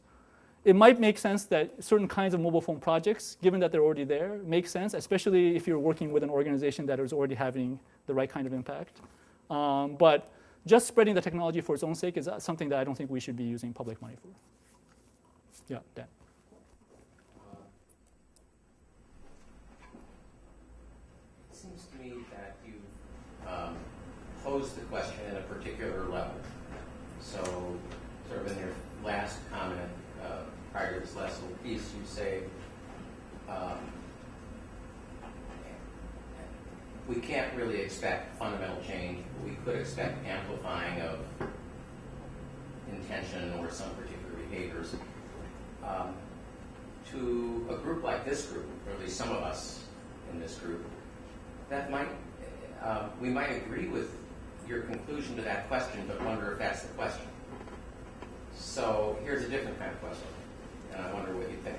S2: It might make sense that certain kinds of mobile phone projects, given that they're already there, make sense, especially if you're working with an organization that is already having the right kind of impact. But just spreading the technology for its own sake is something that I don't think we should be using public money for. Yeah, Dan.
S10: It seems to me that you posed the question at a particular level. So, sort of in your last comment, prior to this last little piece, you say, we can't really expect fundamental change. We could expect amplifying of intention or some particular behaviors. To a group like this group, or at least some of us in this group, that we might agree with your conclusion to that question, but wonder if that's the question. So here's a different kind of question, and I wonder what you think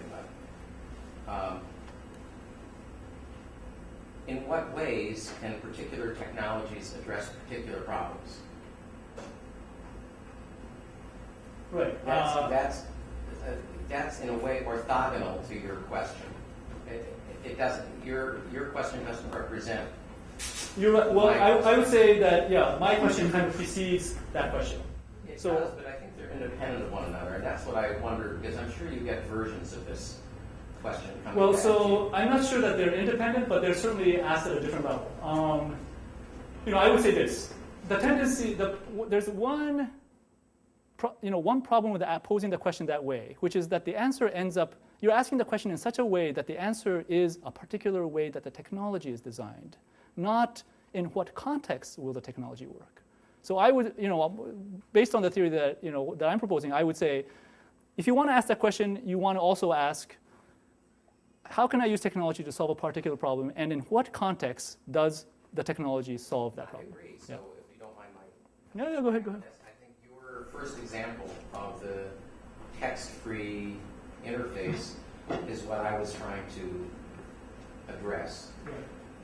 S10: about it. In what ways can particular technologies address particular problems?
S2: Right.
S10: That's in a way orthogonal to your question. It doesn't. Your question doesn't represent.
S2: You're right. Well, I would say that my question kind of precedes that question.
S10: It does, but I think they're independent of one another, and that's what I wonder, because I'm sure you get versions of this question coming
S2: Well,
S10: back
S2: so I'm not sure that they're independent, but they're certainly asked at a different level. I would say this: the tendency, there's one problem with posing the question that way, which is that the answer ends up. You're asking the question in such a way that the answer is a particular way that the technology is designed, not in what context will the technology work. So I would, based on the theory that that I'm proposing, I would say, if you want to ask that question, you want to also ask, how can I use technology to solve a particular problem, and in what context does the technology solve that problem?
S10: I agree. So if you don't mind
S2: Yeah, go ahead.
S10: I think your first example of the text-free interface is what I was trying to address.
S2: Right.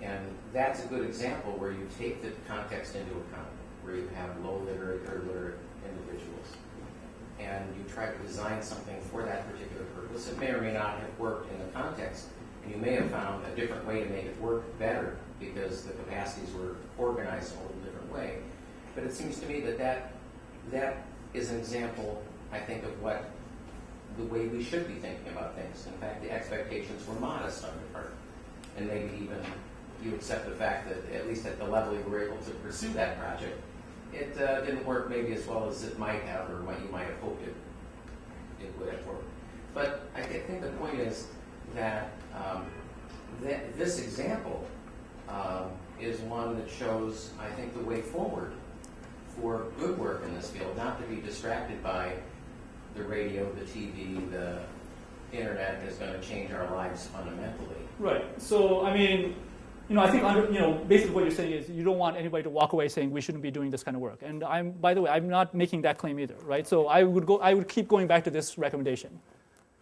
S10: And that's a good example where you take the context into account, where you have low literate or literate individuals. And you try to design something for that particular purpose. It may or may not have worked in the context, and you may have found a different way to make it work better because the capacities were organized in a little different way. But it seems to me that is an example, I think, of the way we should be thinking about things. In fact, the expectations were modest on your part. And maybe even you accept the fact that, at least at the level you were able to pursue that project, it didn't work maybe as well as it might have, or what you might have hoped it would have worked. But I think the point is that this example is one that shows, I think, the way forward for good work in this field, not to be distracted by the radio, the TV, the internet is going to change our lives fundamentally.
S2: Right. So, I think basically what you're saying is you don't want anybody to walk away saying we shouldn't be doing this kind of work. And by the way, I'm not making that claim either, right? So I would keep going back to this recommendation,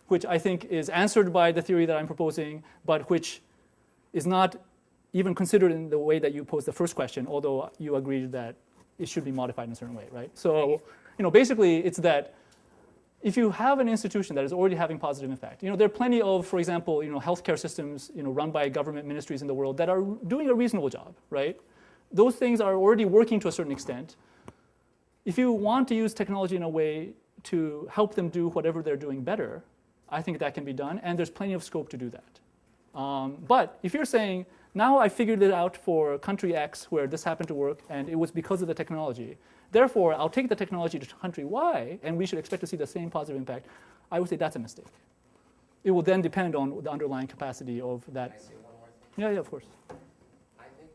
S2: which I think is answered by the theory that I'm proposing, but which is not even considered in the way that you posed the first question, although you agreed that it should be modified in a certain way, right? So, basically it's that if you have an institution that is already having positive impact, there are plenty of, for example, healthcare systems, run by government ministries in the world that are doing a reasonable job, right? Those things are already working to a certain extent. If you want to use technology in a way to help them do whatever they're doing better, I think that can be done, and there's plenty of scope to do that. But if you're saying, now I figured it out for country X where this happened to work, and it was because of the technology, therefore I'll take the technology to country Y, and we should expect to see the same positive impact, I would say that's a mistake. It will then depend on the underlying capacity of that.
S10: Can I say one more thing?
S2: Yeah, of course.
S10: I think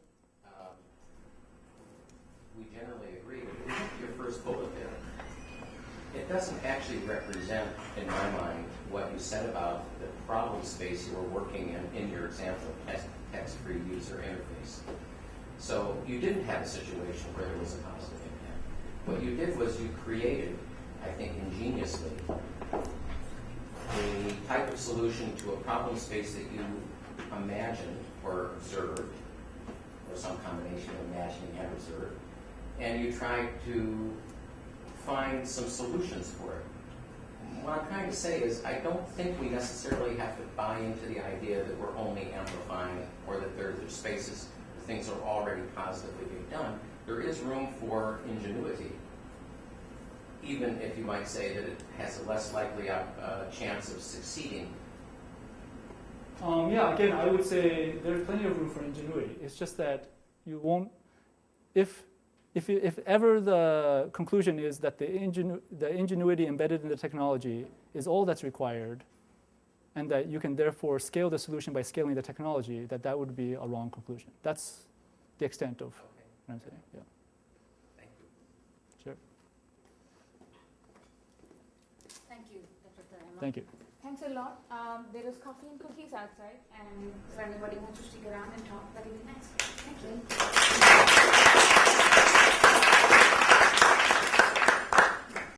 S10: we generally agree with your first bullet there. It doesn't actually represent, in my mind, what you said about the problem space you were working in your example of text-free user interface. So you didn't have a situation where there was a positive impact. What you did was you created, I think ingeniously, a type of solution to a problem space that you imagined or observed, or some combination of imagining and observed, and you tried to find some solutions for it. What I'm trying to say is I don't think we necessarily have to buy into the idea that we're only amplifying or that there are spaces where things are already positively being done. There is room for ingenuity, even if you might say that it has a less likely chance of succeeding.
S2: Again, I would say there's plenty of room for ingenuity. It's just that you won't, if ever the conclusion is that the ingenuity embedded in the technology is all that's required, and that you can therefore scale the solution by scaling the technology, that would be a wrong conclusion. That's the extent of what I'm saying. Yeah.
S10: Thank you.
S2: Sure.
S1: Thank you, Dr. Toyama.
S2: Thank you.
S1: Thanks a lot. There is coffee and cookies outside, and if anybody wants to stick around and talk, that would be nice. Thank you.